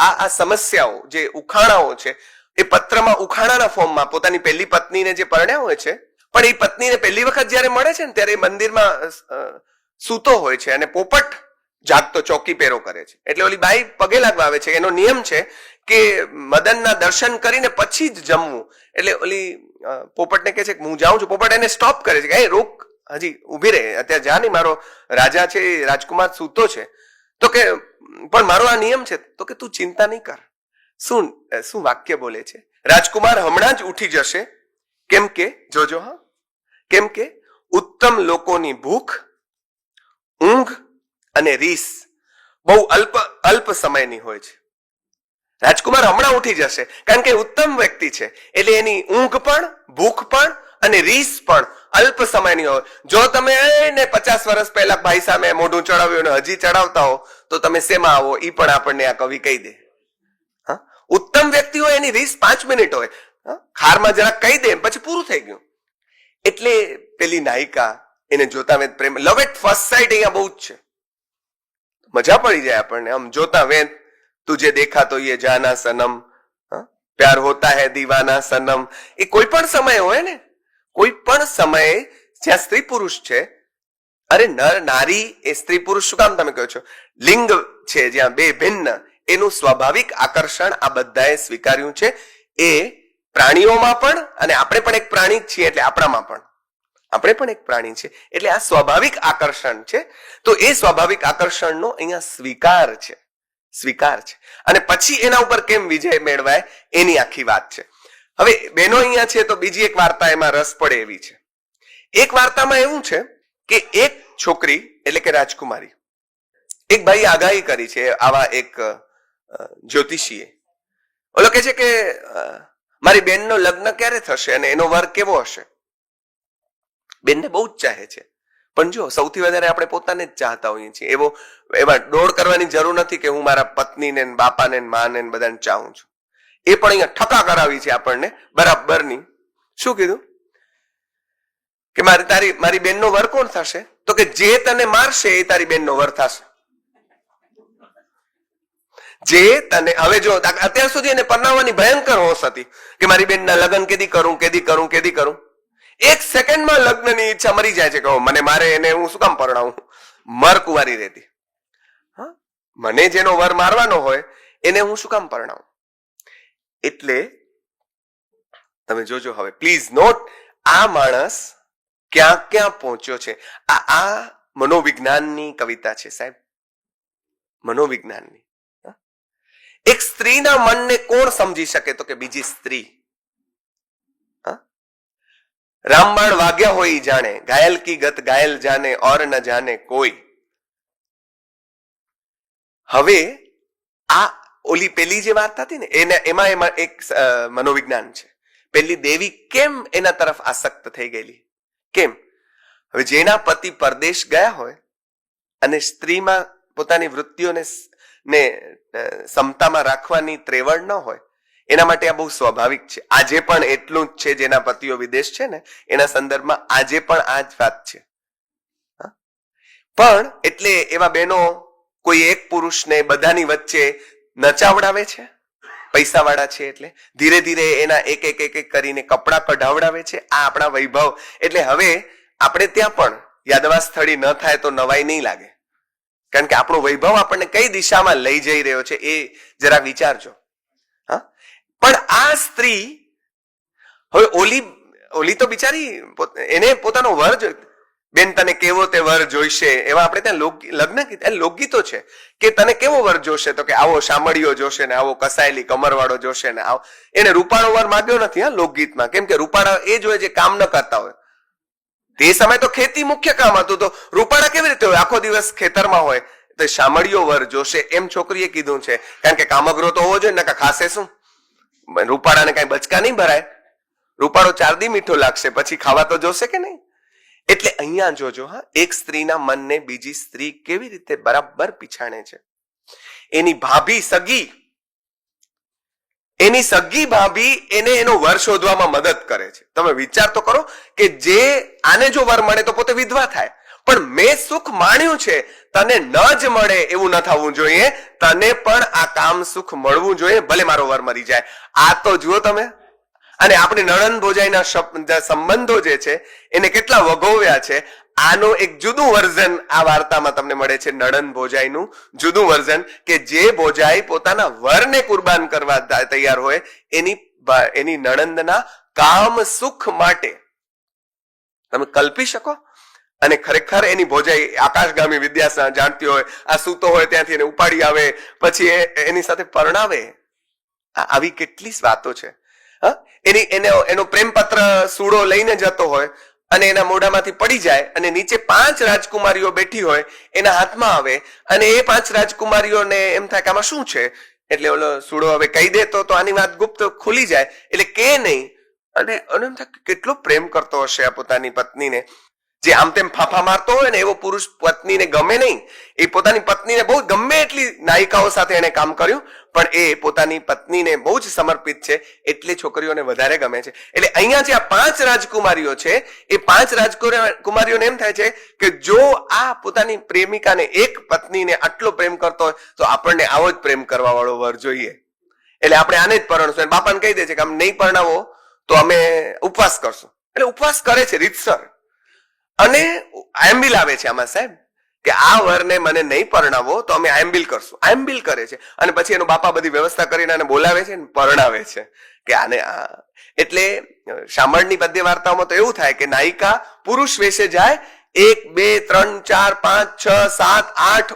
આ સમસ્યાઓ, જે ઉખાણાઓ છે, એ પત્રમાં ઉખાણાના ફોર્મમાં પોતાની પહેલી પત્નીને જે પરણ્યા હોય છે, પણ એ પત્નીને પહેલી વખત જયારે મળે છે ને ત્યારે એ મંદિરમાં સૂતો હોય છે, અને પોપટ જાગતો ચોકી પેરો કરે છે. એટલે ઓલી બાઈ પગે લાગવા આવે છે. એનો નિયમ છે કે મદનના દર્શન કરીને પછી જ જમવું. એટલે ઓલી પોપટને કહે છે કે હું જાઉં છું. પોપટ એને સ્ટોપ કરે છે કે એ રોક, હજી ઉભી રહે, અત્યારે જા નહીં, મારો રાજા છે, રાજકુમાર સૂતો છે. તો કે પણ મારો આ નિયમ છે. તો કે તું ચિંતા નહીં કર. શું વાક્ય બોલે છે? રાજકુમાર હમણાં જ ઉઠી જશે, કેમ કે જોજો, હા, કેમ કે ઉત્તમ લોકોની ભૂખ, ઊંઘ અને રીસ બહુ અલ્પ સમયની હોય છે. રાજકુમાર હમણાં ઉઠી જશે, કારણ કે ઉત્તમ વ્યક્તિ છે, એટલે એની ઊંઘ પણ, ભૂખ પણ અને રીસ પણ અલ્પ સમયની હોય. જો તમે એને 50 વર્ષ પહેલા ભાઈ સામે મોઢું ચડાવ્યું અને હજી ચડાવતા હો તો તમે શેમાં આવો? ઈ પણ આપણને આ કવિ કહી દે. ઉત્તમ વ્યક્તિ હોય એની રીસ 5 મિનિટ હોય, ખારમાં જરાક કહી દે પછી પૂરું થઈ ગયું. એટલે પેલી નાયિકા એને જોતા વેત પ્રેમ, લવ એટ ફર્સ્ટ સાઇટ અહીંયા બહુ જ છે. મજા પડી જાય આપણને આમ જોતા વેત. તુજે દેખા તો યે જાના સનમ, પ્યાર હોતા હૈ દીવાના સનમ. એ કોઈ પણ સમય હોય ને, કોઈ પણ સમયે જ્યાં સ્ત્રી પુરુષ છે, અરે નર નારી એ સ્ત્રી પુરુષ શું કામ તમે કહો છો? લિંગ છે જ્યાં બે ભિન્ન, એનું સ્વાભાવિક આકર્ષણ આ બધાએ સ્વીકાર્યું છે. એ પ્રાણીઓમાં પણ, અને આપણે પણ એક પ્રાણી જ છીએ એટલે આપણામાં પણ, આપણે પણ એક પ્રાણી છે, એટલે આ સ્વાભાવિક આકર્ષણ છે. તો એ સ્વાભાવિક આકર્ષણનો અહીંયા સ્વીકાર છે. અને પછી એના ઉપર કેમ વિજય મેળવાય એની આખી વાત છે. હવે બહેનો અહીંયા છે તો બીજી એક વાર્તા એમાં રસ પડે એવી છે. એક વાર્તામાં એવું છે કે એક છોકરી, એટલે કે રાજકુમારી, એક ભાઈ આગાહી કરી છે, આવા એક જ્યોતિષીએ. ઓલો કે છે કે મારી બેનનો લગ્ન ક્યારે થશે અને એનો વર કેવો હશે? બેનને બહુ જ ચાહે છે, પણ જો સૌથી વધારે આપણે પોતાને જ ચાહતા હોઈએ છીએ. એવા દોડ કરવાની જરૂર નથી કે હું મારા પત્નીને, બાપાને, માને બધાને ચાહું છું. એ પણ અહીંયા ઠકા કરાવી છે આપણને બરાબરની. શું કીધું કે મારી બેનનો વર કોણ થશે? તો કે જે તને મારશે એ તારી બેનનો વર થશે. જે તને, હવે જો અત્યાર સુધી એને પરણાવવાની ભયંકર હોશ હતી કે મારી બેનના લગ્ન કેદી કરું. એક સેકન્ડમાં લગ્નની ઈચ્છા મરી જાય છે કે મને મારે એને હું શું કામ પરણાવું, મર કુંવારી રહેતી. મને જેનો વર મારવાનો હોય એને હું શું કામ પરણાવું? એટલે તમે જોજો હવે પ્લીઝ નોટ, આ માણસ ક્યાં પહોંચ્યો છે. આ મનોવિજ્ઞાનની કવિતા છે સાહેબ, મનોવિજ્ઞાનની. એક સ્ત્રીના મનને કોણ સમજી શકે? તો કે બીજી સ્ત્રી. રામબાણ વાગ્યા હોય જાણે, ઘાયલ કી ગત ઘાયલ જાને ઓર ન જાને કોઈ. હવે આ ઓલી પેલી જે વાર્તા હતી ને એમાં એક મનોવિજ્ઞાન છે. પેલી દેવી કેમ એના તરફ આસક્ત થઈ ગયેલી? કેમ? હવે જેના પતિ પરદેશ ગયા હોય અને સ્ત્રીમાં પોતાની વૃત્તિઓને સમતામાં રાખવાની ત્રેવડ ન હોય, એના માટે આ બહુ સ્વાભાવિક છે. આજે પણ એટલું જ છે, જેના પતિઓ વિદેશ છે ને એના સંદર્ભમાં આજે પણ આ જ વાત છે. પણ એટલે એવા બહેનો કોઈ એક પુરુષને બધાની વચ્ચે નચાવડાવે છે, પૈસા વાળા છે એટલે ધીરે ધીરે એના એક કરીને કપડા કઢાવડાવે છે. આ આપણા વૈભવ. એટલે હવે આપણે ત્યાં પણ યાદવા સ્થળી ન થાય તો નવાઈ નહીં લાગે, કારણ કે આપણો વૈભવ આપણને કઈ દિશામાં લઈ જઈ રહ્યો છે એ જરા વિચારજો. પણ આ સ્ત્રી, હવે ઓલી તો બિચારી એને પોતાનો વર જોઈ, બેન તને કેવો તે વર જોઈશે, એવા આપણે ત્યાં લગ્ન લોકગીતો છે કે તને કેવો વર જોશે? તો કે આવો શામળિયો જોશે ને આવો કસાયેલી કમરવાળો જોશે ને આવો. એને રૂપાળો વર માગ્યો નથી લોકગીતમાં, કેમ કે રૂપાળા એ જ હોય જે કામ ન કરતા હોય. તે સમય તો ખેતી મુખ્ય કામ હતું, તો રૂપાળા કેવી રીતે હોય? આખો દિવસ ખેતરમાં હોય. તો શામળિયો વર જોશે એમ છોકરીએ કીધું છે, કારણ કે કામગરો તો હોવો જોઈએ ને, ખાશે શું? રૂપાળાને કઈ બચકા નહીં ભરાય. રૂપાળો 4 દી મીઠો લાગશે, પછી ખાવા તો જોશે કે નહીં? એટલે અહીંયા જોજો, એક સ્ત્રીના મનને બીજી સ્ત્રી કેવી રીતે બરાબર પીછાણે છે. એની સગી ભાભી એને એનો વર શોધવામાં મદદ કરે છે. તમે વિચાર તો કરો કે જે આને જો વર મળે તો પોતે વિધવા થાય, પણ મેં સુખ માણ્યું છે, તને ન જ મળે એવું ન થવું જોઈએ. તને પણ આ કામ સુખ મળવું જોઈએ, ભલે મારો વર મરી જાય. આ તો જુઓ તમે. અને આપણે નણંદ ભોજાઈના સંબંધો જે છે એને કેટલા વગોવ્યા છે. આનું એક જુદું વર્ઝન આ વાર્તામાં તમને મળે છે, નણંદ ભોજાઈનું જુદું વર્ઝન, કે જે ભોજાઈ પોતાના વરને કુરબાન કરવા તૈયાર હોય એની નણંદના કામ સુખ માટે. તમે કલ્પી શકો? અને ખરેખર એની ભોજાઈ આકાશગામી વિદ્યા જાણતી હોય, આ સૂતો હોય ત્યાંથી એને ઉપાડી આવે, પછી એની સાથે પરણાવે. આવી કેટલી વાતો છે. એનો પ્રેમપત્ર સૂડો લઈને જતો હોય અને એના મોઢામાંથી પડી જાય અને નીચે 5 રાજકુમારીઓ બેઠી હોય, એના હાથમાં આવે અને એ 5 રાજકુમારીઓને એમ થાય કે આમાં શું છે? એટલે ઓલો સૂડો હવે કહી દે તો આની વાત ગુપ્ત ખુલી જાય, એટલે કે નહીં. અને એમ થાય કેટલો પ્રેમ કરતો હશે આ પોતાની પત્નીને. જે આમ તેમ ફાફા મારતો હોય ને એવો પુરુષ પત્નીને ગમે નહીં. એ પોતાની પત્નીને બહુ ગમે એટલી નાયિકાઓ સાથે એને કામ કર્યું, પણ એ પોતાની પત્નીને બહુ જ સમર્પિત છે, એટલે છોકરીઓને વધારે ગમે છે. એટલે અહીંયા જે આ 5 રાજકુમારીઓ છે, એ 5 રાજકુમારીઓને એમ થાય છે કે જો આ પોતાની પ્રેમિકાને, એક પત્નીને આટલો પ્રેમ કરતો હોય તો આપણને આવો જ પ્રેમ કરવા વાળો વર જોઈએ. એટલે આપણે આને જ પરણશું. બાપાને કહી દે છે કે આમ નહીં પરણાવો તો અમે ઉપવાસ કરશું. એટલે ઉપવાસ કરે છે રીતસર, અને આયંબિલ આવે છે આમાં સાહેબ, કે આ વરને મને નહીં પરણાવો તો અમે આયંબિલ કરશું. આયંબિલ કરે છે અને પછી એનો બાપા બધી વ્યવસ્થા કરીને આને બોલાવે છે ને પરણાવે છે કે આને. એટલે શામળની પદ્ય વાર્તાઓમાં તો એવું થાય કે નાયિકા પુરુષ વેશે જાય, 1 2 3 4 5 6 7 8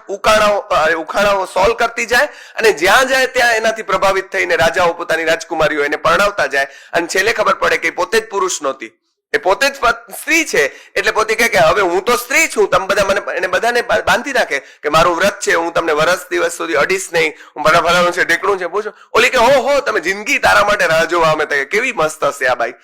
ઉખાણાઓ સોલ્વ કરતી જાય, અને જ્યાં જાય ત્યાં એનાથી પ્રભાવિત થઈને રાજાઓ પોતાની રાજકુમારીઓ એને પરણાવતા જાય, અને છેલ્લે ખબર પડે કે પોતે જ પુરુષ નહોતી, એ પોતે જ સ્ત્રી છે. એટલે પોતે કહે કે હવે હું તો સ્ત્રી છું, તમે બધા મને એને બધાને બાંધી નાખે કે મારું વ્રત છે, હું તમને વર્ષ દિવસ સુધી અડીશ નહીં, હું ભરાભરાનું છે, ઢેકણું છે. પૂછો ઓલી કે હો તમે જિંદગી તારા માટે રાહ જોવા અમે. કેવી મસ્ત હશે આ બાઈ.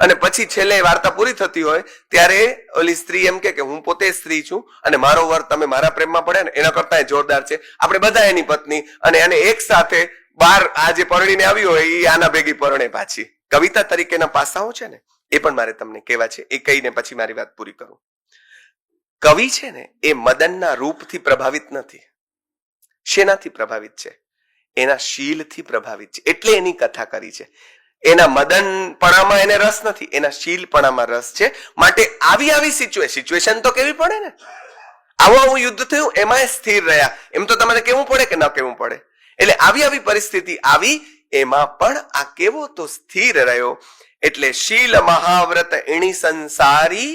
અને પછી છેલ્લે વાર્તા પૂરી થતી હોય ત્યારે ઓલી સ્ત્રી એમ કે હું પોતે સ્ત્રી છું અને મારો વર તમે મારા પ્રેમમાં પડે ને એના કરતા જોરદાર છે, આપણે બધા એની પત્ની, અને એને એક સાથે બાર આ જે પરણીને આવી હોય એ આના ભેગી પરણે પાછી. કવિતા તરીકેના પાસાઓ છે ને એ પણ મારે તમને કહેવા છે, એ કહીને પછી મારી વાત પૂરી કરું. કવિ છે ને એ મદનના રૂપથી પ્રભાવિત નથી. શેનાથી પ્રભાવિત છે? એના શીલથી પ્રભાવિત છે, એટલે એની કથા કરી છે. એના મદનપણામાં એને રસ નથી, એના શીલપણામાં રસ છે. માટે આવી સિચ્યુએશન તો કેવી પડે ને, આવું યુદ્ધ થયું એમાં સ્થિર રહ્યા, એમ તો તમારે કેવું પડે કે ન કેવું પડે. એટલે આવી પરિસ્થિતિ આવી એમાં પણ આ કેવો તો સ્થિર રહ્યો. એટલે શીલ મહાવ્રત એણી સંસારી,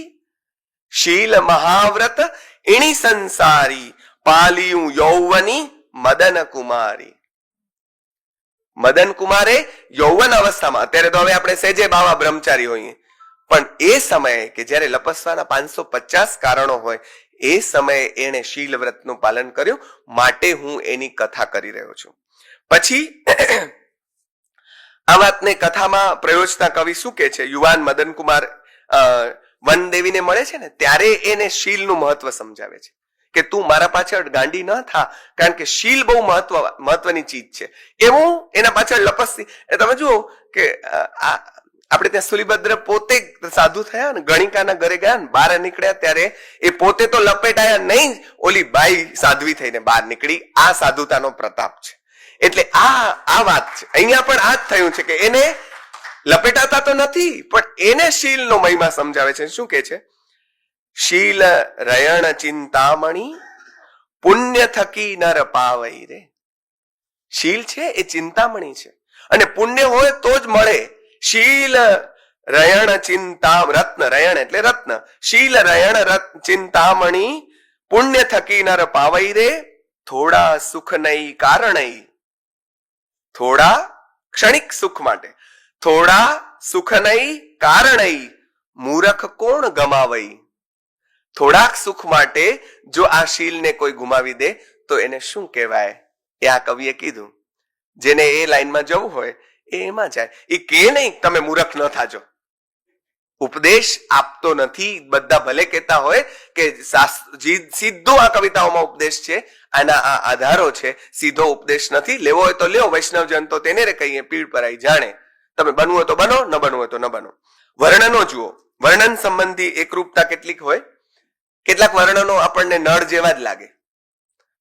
શીલ મહાવ્રત એણી સંસારી, પાલિયું યૌવની મદન કુમારી. મદન કુમારે યૌવન અવસ્થામાં, અત્યારે તો હવે આપણે સેજે બાવા બ્રહ્મચારી હોઈએ, પણ એ સમયે કે જયારે લપસવાના 550 કારણો હોય એ સમયે એને શીલવ્રતનું પાલન કર્યું. માટે હું એની કથા કરી રહ્યો છું. પછી આ વાતને કથામાં પ્રયોજતા કવિ શું કે છે? યુવાન મદન કુમાર વનદેવીને મળે છે ને ત્યારે એને શીલનું મહત્વ સમજાવે છે કે તું મારા પાછળ ગાંડી ન થા, કારણ કે શીલ બહુ મહત્વની ચીજ છે. એવું એના પાછળ લપસતી. તમે જુઓ કે આપણે ત્યાં સુલીભદ્ર પોતે સાધુ થયા ને, ગણિકાના ઘરે ગયા ને બહાર નીકળ્યા ત્યારે એ પોતે તો લપેટાયા નહીં, ઓલી બાઈ સાધ્વી થઈને બહાર નીકળી. આ સાધુતાનો પ્રતાપ છે. એટલે આ વાત છે. અહીંયા પણ આ જ થયું છે કે એને લપેટાતા તો નથી, પણ એને શીલનો મહિમા સમજાવે છે. શું કે છે? શીલ રયણ ચિંતામણી પુણ્ય થકી નર પાવઈ રે. શીલ છે એ ચિંતામણી છે અને પુણ્ય હોય તો જ મળે. શીલ રયણ ચિંતા રત્ન, રયણ એટલે રત્ન, શીલ રયણ ચિંતામણી પુણ્ય થકી નર પાવઈ રે. થોડા સુખ નહીં કારણઈ, થોડા ક્ષણિક સુખ માટે, થોડા સુખ નહીં કારણઈ, મૂરખ કોણ ગમાવઈ. થોડાક સુખ માટે જો આ શીલને કોઈ ગુમાવી દે તો એને શું કહેવાય? એ આ કવિએ કીધું. જેને એ લાઈનમાં જવું હોય એ એમાં જાય. એ કે નહીં તમે મૂર્ખ ન થાજો. ઉપદેશ આપતો નથી. બધા ભલે કહેતા હોય કે સીધો આ કવિતાઓમાં ઉપદેશ છે, આના આ આધારો છે, સીધો ઉપદેશ નથી. લેવો હોય તો લેવો, વૈષ્ણવજન તો તેને રે કહીએ પીડ પરાઈ જાણે. તમે બનવું હોય તો બનો, ન બનવું હોય તો ન બનો. વર્ણનો જુઓ, વર્ણન સંબંધી એકરૂપતા કેટલીક હોય. કેટલાક વર્ણનો આપણને નળ જેવા જ લાગે.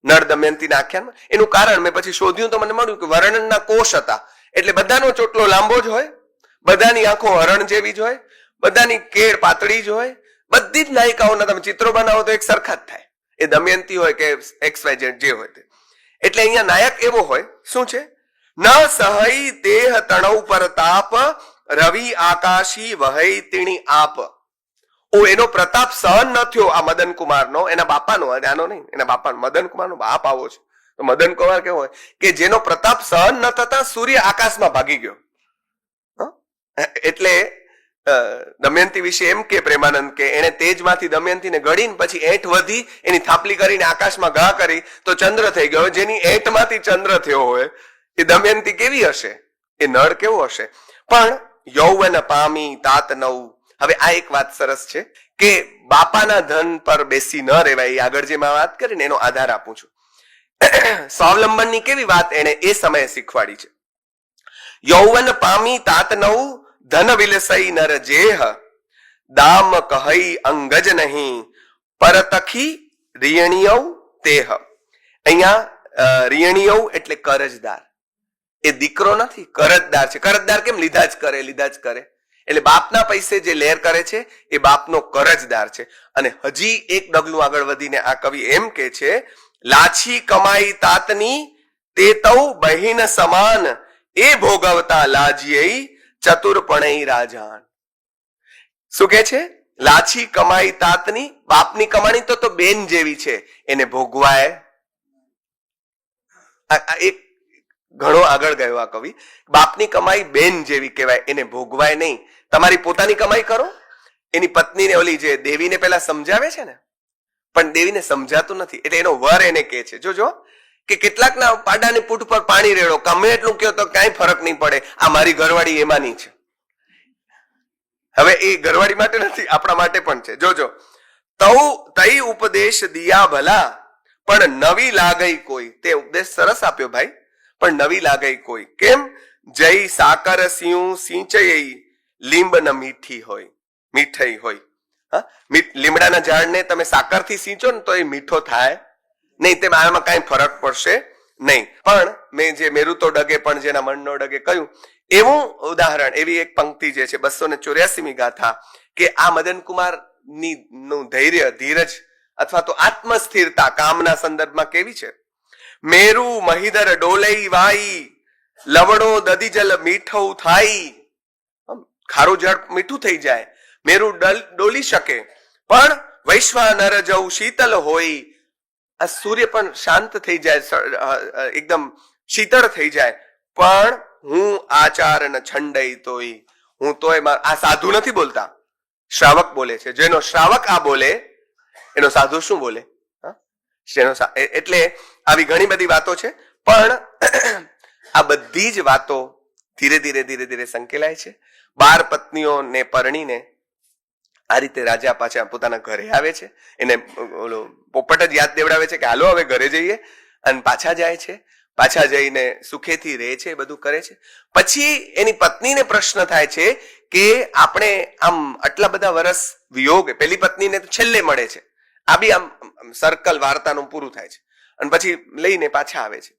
નળ દમયંતીના આખ્યાનમાં એનું કારણ મેં પછી શોધ્યું તો મને મળ્યું કે વર્ણનના કોષ હતા. એટલે બધાનો ચોટલો લાંબો જ હોય, બધાની આંખો હરણ જેવી જ હોય, બધાની કેળ પાતળી જ હોય, બધી જ નાયિકાઓના તમે ચિત્રો બનાવો તો એક સરખા જ થાય. એ દમયંતી હોય કે XYZ જે હોય તે. એટલે અહીંયા નાયક એવો હોય. શું છે? ન સહઈ દેહ તણવ પર તાપ, રવિ આકાશી વહઈ તીણી આપ. એનો પ્રતાપ સહન ન થયો આ મદન કુમારનો, એના બાપાનો, આનો નહીં, એના બાપાનો. મદન કુમારનો બાપ આવો છે. તો મદન કુમાર કેવો હોય કે જેનો પ્રતાપ સહન ન થતા સૂર્ય આકાશમાં ભાગી ગયો. એટલે દમયંતી વિશે એમ કે પ્રેમાનંદ કે એને તેજમાંથી દમયંતીને ગળીને પછી એઠ વધી એની થાપલી કરીને આકાશમાં ઘા કરી તો ચંદ્ર થઈ ગયો. જેની એઠમાંથી ચંદ્ર થયો હોય એ દમયંતી કેવી હશે? એ નળ કેવો હશે? પણ યૌવન પામી તાત નવ. હવે આ એક વાત સરસ છે કે બાપાના ધન પર બેસી ન રહેવાય. આગળ જે મેં વાત કરીને એનો આધાર આપું છું. સ્વાવલંબનની કેવી વાત એને એ સમયે શીખવાડી છે. યૌવન પામી તાત નવ, ધન વિલસઈ નર જેહ, દામ કહઈ અંગજ નહીં, પરતખી રિયણિયવ તેહ. અહીંયા રિયણિયવ એટલે કરજદાર. એ દીકરો નથી, કરજદાર છે. કરજદાર કેમ? લીધા જ કરે, લીધા જ કરે. એટલે બાપના પૈસે જે લેર કરે છે એ બાપનો કરજદાર છે. અને હજી એક ડગલું આગળ વધીને આ કવિ એમ કે છે, લાછી કમાઈ તાતની તે તૌ બહિન સમાન, એ ભોગવતા લાજીએ ચતુરપણઈ રાજાન. શું કે છે? લાછી કમાઈ તાતની, બાપની કમાણી તો બેન જેવી છે, એને ભોગવાય. એક ઘણો આગળ ગયો આ કવિ. બાપની કમાઈ બેન જેવી કહેવાય, એને ભોગવાય નહીં. તમારી પોતાની કમાઈ કરો. એની પત્નીને ઓલી જે દેવીને પેલા સમજાવે છે ને, પણ દેવીને સમજાતું નથી. એટલે એનો વર એને કહે છે, જોજો કે કેટલાકના પાડાની પૂઠ પર પાણી રેડો, ગમે એટલું કહો તો કઈ ફરક નહીં પડે, આ મારી ઘરવાળી એમાંની છે. હવે એ ઘરવાળી માટે નથી, આપણા માટે પણ છે. જોજો, તઈ ઉપદેશ દિયા ભલા પણ નવી લાગઈ કોઈ. તે ઉપદેશ સરસ આપ્યો ભાઈ, પણ નવી લાગઈ કોઈ. કેમ? જય સાકર સિયું સિંચય લીંબ ન મીઠી હોય, મીઠઈ હોય. લીમડાના ઝાડને તમે સાકરથી સિંચો ને તો એ મીઠો થાય નહીં, તેમાં આમાં કઈ ફરક પડશે નહીં. પણ મેં જે મેરુતો ડગે પણ જેના મન નો ડગે કહ્યું, એવું ઉદાહરણ, એવી એક પંક્તિ જે છે 284મી ગાથા, કે આ મદન કુમાર નું ધૈર્ય, ધીરજ અથવા તો આત્મસ્થિરતા કામના સંદર્ભમાં કેવી છે. મેરુ મહિધર ડોલઈ વાઈ, લવડો દદીજલ મીઠું થાય. ખારું જળ મીઠું થઈ જાય, મેરુ ડોલી શકે, પણ વૈશ્વાનર જવું શીતલ હોય. આ સૂર્ય પણ શાંત થઈ જાય, એકદમ શીતળ થઈ જાય, પણ હું આચાર ન છંડઈ તોય, હું તોય. આ સાધુ નથી બોલતા, શ્રાવક બોલે છે. જેનો શ્રાવક આ બોલે એનો સાધુ શું બોલે? એટલે આવી ઘણી બધી વાતો છે, પણ આ બધી જ વાતો ધીરે ધીરે ધીરે ધીરે સંકેલાય છે. 12 પત્નીઓને પરણીને આ રીતે રાજા પાછા પોતાના ઘરે આવે છે. એને ઓલો પોપટ જ યાદ દેવડાવે છે કે હાલો હવે ઘરે જઈએ, અને પાછા જાય છે. પાછા જઈને સુખેથી રહે છે, બધું કરે છે. પછી એની પત્નીને પ્રશ્ન થાય છે કે આપણે આમ આટલા બધા વર્ષ વિયોગ, પેલી પત્નીને તો છેલ્લે મળે છે, આ બી આમ સર્કલ વાર્તાનું પૂરું થાય છે, અને પછી લઈને પાછા આવે છે.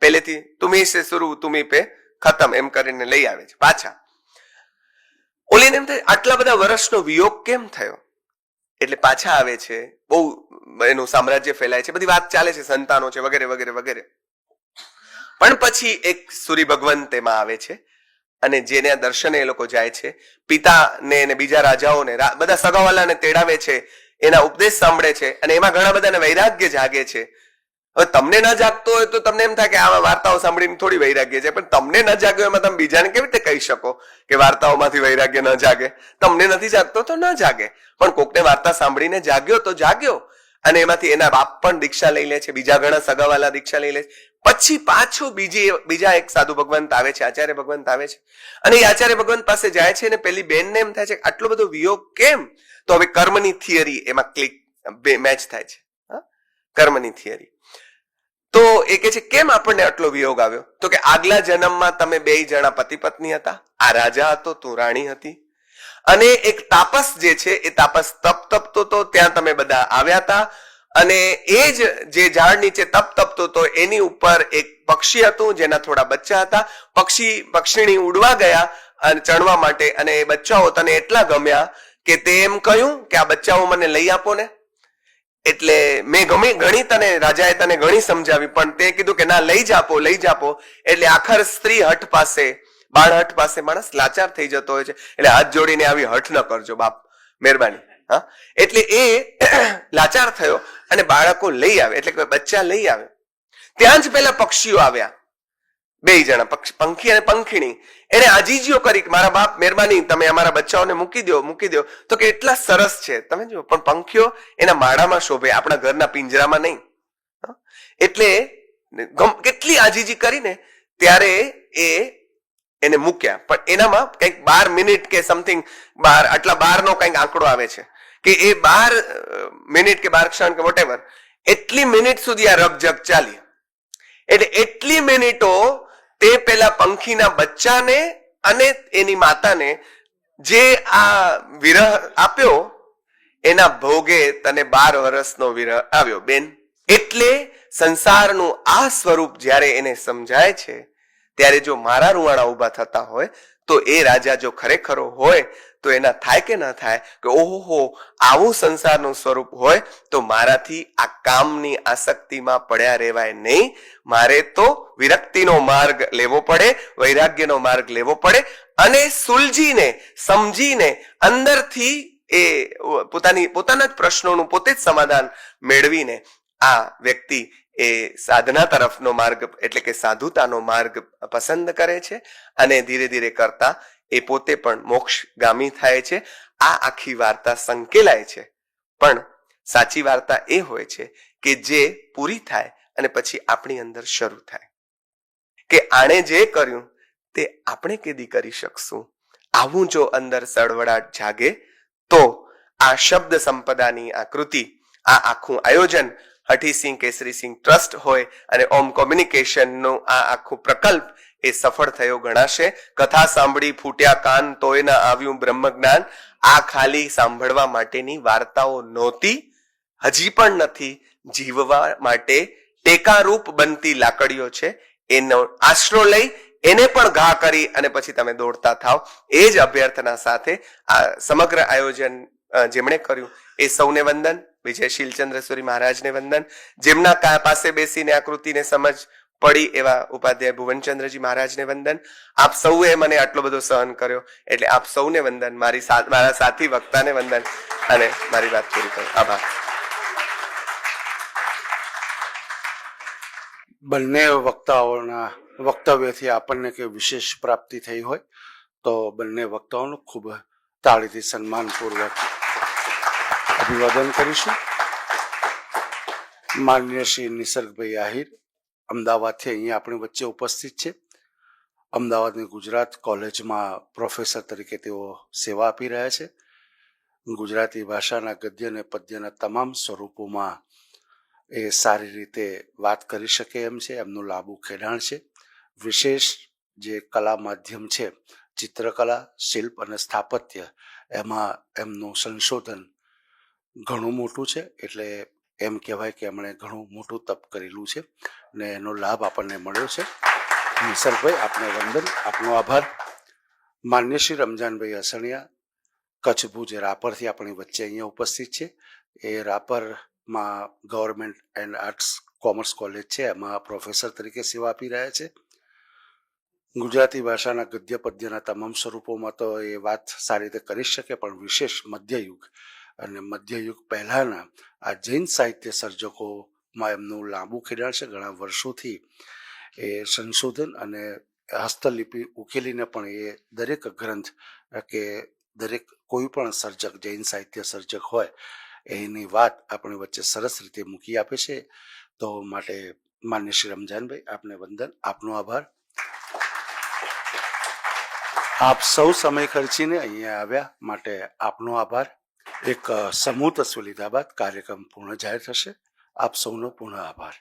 પહેલેથી તુમી સે શુરુ તુમી પે ખતમ એમ કરીને લઈ આવે છે પાછા. ઓલીને એમ થાય આટલા બધા વર્ષનો વિયોગ કેમ થયો, એટલે પાછા આવે છે. બહુ એનું સામ્રાજ્ય ફેલાય છે, બધી વાત ચાલે છે, સંતાનો છે વગેરે વગેરે વગેરે. પણ પછી એક સૂર્ય ભગવાન તેમાં આવે છે, અને જેને દર્શને એ લોકો જાય છે, પિતાને ને બીજા રાજાઓને, બધા સગાવાલાને તેડાવે છે, એના ઉપદેશ સાંભળે છે, અને એમાં ઘણા બધાને વૈરાગ્ય જાગે છે. હવે તમને ન જાગતો હોય તો તમને એમ થાય કે આ વાર્તાઓ સાંભળીને થોડી વૈરાગ્ય છે, પણ તમને ન જાગ્યો એમાં તમે બીજાને કેવી રીતે કહી શકો કે વાર્તાઓમાંથી વૈરાગ્ય ન જાગે? તમને નથી જાગતો તો ન જાગે, પણ કોકને વાર્તા સાંભળીને જાગ્યો તો જાગ્યો. અને એમાંથી એના બાપ પણ દીક્ષા લઈ લે છે, બીજા ઘણા સગાવાલા દીક્ષા લઈ લે છે. પછી પાછું બીજા એક સાધુ ભગવંત આવે છે, આચાર્ય ભગવંત આવે છે, અને એ આચાર્ય ભગવંત પાસે જાય છે, અને પેલી બેનને એમ થાય છે આટલો બધો વિયોગ કેમ? તો હવે કર્મની થિયરી એમાં મેચ થાય છે. કર્મની થિયરી. તો એ કે છે કેમ આપણને આટલો વિયોગ આવ્યો? તો કે આગલા જન્મમાં તમે 2 જણા પતિ પત્ની હતા, આ રાજા હતો, તું રાણી હતી, અને એક તાપસ જે છે એ તાપસ તપ તપતો તો ત્યાં તમે બધા આવ્યા હતા, અને એ જ જે ઝાડ નીચે તપ તપતો તો એની ઉપર એક પક્ષી હતું જેના થોડા બચ્ચા હતા. પક્ષીણી ઉડવા ગયા અને ચણવા માટે, અને એ બચ્ચાઓ તને એટલા ગમ્યા કે તે એમ કહ્યું કે આ બચ્ચાઓ મને લઈ આપો ને. એટલે મેં ઘણી તને, રાજાએ તને ઘણી સમજાવી, પણ તે કીધું કે ના, લઈ જાપો લઈ જાપો. એટલે આખર સ્ત્રી હઠ પાસે, બાળ હઠ પાસે માણસ લાચાર થઈ જતો હોય છે. એટલે હાથ જોડીને આવી હઠ ન કરજો બાપ, મહેરબાની. એટલે એ લાચાર થયો અને બાળકો લઈ આવે, એટલે કે બચ્ચા લઈ આવે. ત્યાં જ પેલા પક્ષીઓ આવ્યા, 2 જણા, પંખી અને પંખીણી. એને આજીજીઓ કરી કે મારા બાપ મહેરબાની, તમે અમારા બચ્ચાઓને મૂકી દો. તો કે એટલા સરસ છે, તમે જુઓ. પણ પંખીઓ એના માળામાં શોભે, આપણા ઘરના પિંજરામાં નહીં. એટલે કેટલી આજીજી કરીને ત્યારે એને મૂક્યા. પણ એનામાં કંઈક 12 મિનિટ કે સમથિંગ, આટલા 12 નો કંઈક આંકડો આવે છે કે એ 12 મિનિટ કે 12 ક્ષણ કે વોટેવર, એટલી મિનિટ સુધી આ રકઝક ચાલી. એટલે એટલી મિનિટો તે પેલા પંખીના બચ્ચાને અને એની માતાને જે આ વિરહ આપ્યો, એના ભોગે તને 12 વર્ષનો વિરહ આવ્યો બેન. એટલે સંસારનું આ સ્વરૂપ જ્યારે એને સમજાય છે, ત્યારે જો મારા રૂવાણા ઉભા થતા હોય તો એ રાજા જો ખરેખરો હોય તો એના થાય કે ન થાય કે ઓહો, આવું સંસારનું સ્વરૂપ હોય તો મારાથી આ કામની આસક્તિમાં પડ્યા રહેવાય નહીં. મારે તો વિરક્તિનો માર્ગ લેવો પડે, વૈરાગ્યનો માર્ગ લેવો પડે, અને સુલજીને, સમજીને, અંદરથી એ પોતાના જ પ્રશ્નોનું પોતે જ સમાધાન મેળવીને આ વ્યક્તિ એ સાધના તરફનો માર્ગ, એટલે કે સાધુતાનો માર્ગ પસંદ કરે છે, અને ધીરે ધીરે કરતા એ પોતે પણ મોક્ષગામી થાય છે. આ આખી વાર્તા સંકેલાય છે, પણ સાચી વાર્તા એ હોય છે કે જે પૂરી થાય અને પછી આપણી અંદર શરૂ થાય કે આણે જે કર્યું તે આપણે કેદી કરી શકશું, આવું જો અંદર સળવળાટ જાગે તો આ શબ્દ સંપદાની આ કૃતિ, આ આખું આયોજન હઠીસિંહ કેસરીસિંહ ટ્રસ્ટ હોય અને ઓમ કોમ્યુનિકેશનનું આ આખું પ્રકલ્પ એ સફળ થયો ગણાશે. કથા સાંભળી ફૂટ્યા કાન તોય ના આવ્યું બ્રહ્મજ્ઞાન. આ ખાલી સાંભળવા માટેની વાર્તાઓ નહોતી, હજી પણ નથી. જીવવા માટે ટેકારૂપ બનતી લાકડીઓ છે. એનો આશરો લઈ એને પણ ઘા કરી અને પછી તમે દોડતા થાવ. એ જ અભ્યર્થના સાથે આ સમગ્ર આયોજન જેમણે કર્યું એ સૌને વંદન. વિજય શીલચંદ્ર મહારાજને વંદન. જેમના પાસે બેસીને આ કૃતિને સમજ પડી એવા ઉપાધ્યાય ભુવનચંદ્રજી મહારાજને વંદન. આપ સૌએ મને આટલો બધો સહન કર્યો એટલે આપ સૌને વંદન. મારા સાથી વક્તાને વંદન અને મારી વાત પૂરી કરું. આભાર. બંને વક્તાઓના વક્તવ્યથી આપણને કે વિશેષ પ્રાપ્તિ થઈ હોય તો બંને વક્તાઓનું ખૂબ તાળીથી સન્માનપૂર્વક અભિવાદન કરીશું. માનનીય શ્રી નિસર્ગભાઈ આહિર અમદાવાદથી અહીંયા આપણી વચ્ચે ઉપસ્થિત છે. અમદાવાદની ગુજરાત કોલેજમાં પ્રોફેસર તરીકે તેઓ સેવા આપી રહ્યા છે. ગુજરાતી ભાષાના ગદ્ય અને પદ્યના તમામ સ્વરૂપોમાં એ સારી રીતે વાત કરી શકે એમ છે. એમનું લાંબુ ખેડાણ છે. વિશેષ જે કલા માધ્યમ છે ચિત્રકલા, શિલ્પ અને સ્થાપત્ય, એમાં એમનું સંશોધન ઘણું મોટું છે. એટલે એમ કહેવાય કે એમણે ઘણું મોટું તપ કરેલું છે ને એનો લાભ આપણને મળ્યો છે. નિસર્ગભાઈ આપને વંદન, આપનો આભાર. માન્ય શ્રી રમજાનભાઈ અસણિયા કચ્છ ભુજ રાપરથી આપણી વચ્ચે અહીંયા ઉપસ્થિત છે. એ રાપરમાં government and arts commerce college છે, એમાં પ્રોફેસર તરીકે સેવા આપી રહ્યા છે. ગુજરાતી ભાષાના ગદ્ય પદ્યના તમામ સ્વરૂપોમાં તો એ વાત સારી રીતે કરી શકે, પણ વિશેષ મધ્યયુગ અને મધ્યયુગ પહેલાના આ જૈન સાહિત્ય સર્જકોમાં એમનું લાંબુ ખેડાણ છે. ઘણા વર્ષોથી એ સંશોધન અને હસ્તલિપિ ઉકેલીને પણ એ દરેક ગ્રંથ કે દરેક કોઈ પણ સર્જક, જૈન સાહિત્ય સર્જક હોય એની વાત આપણી વચ્ચે સરસ રીતે મૂકી આપે છે. તો માટે માન્ય શ્રી રમજાનભાઈ આપને વંદન, આપનો આભાર. આપ સૌ સમય ખર્ચીને અહીંયા આવ્યા માટે આપનો આભાર. એક સમૂહ તસવીર લીધા બાદ કાર્યક્રમ પૂર્ણ જાહેર થશે. આપ સૌનો પૂર્ણ આભાર.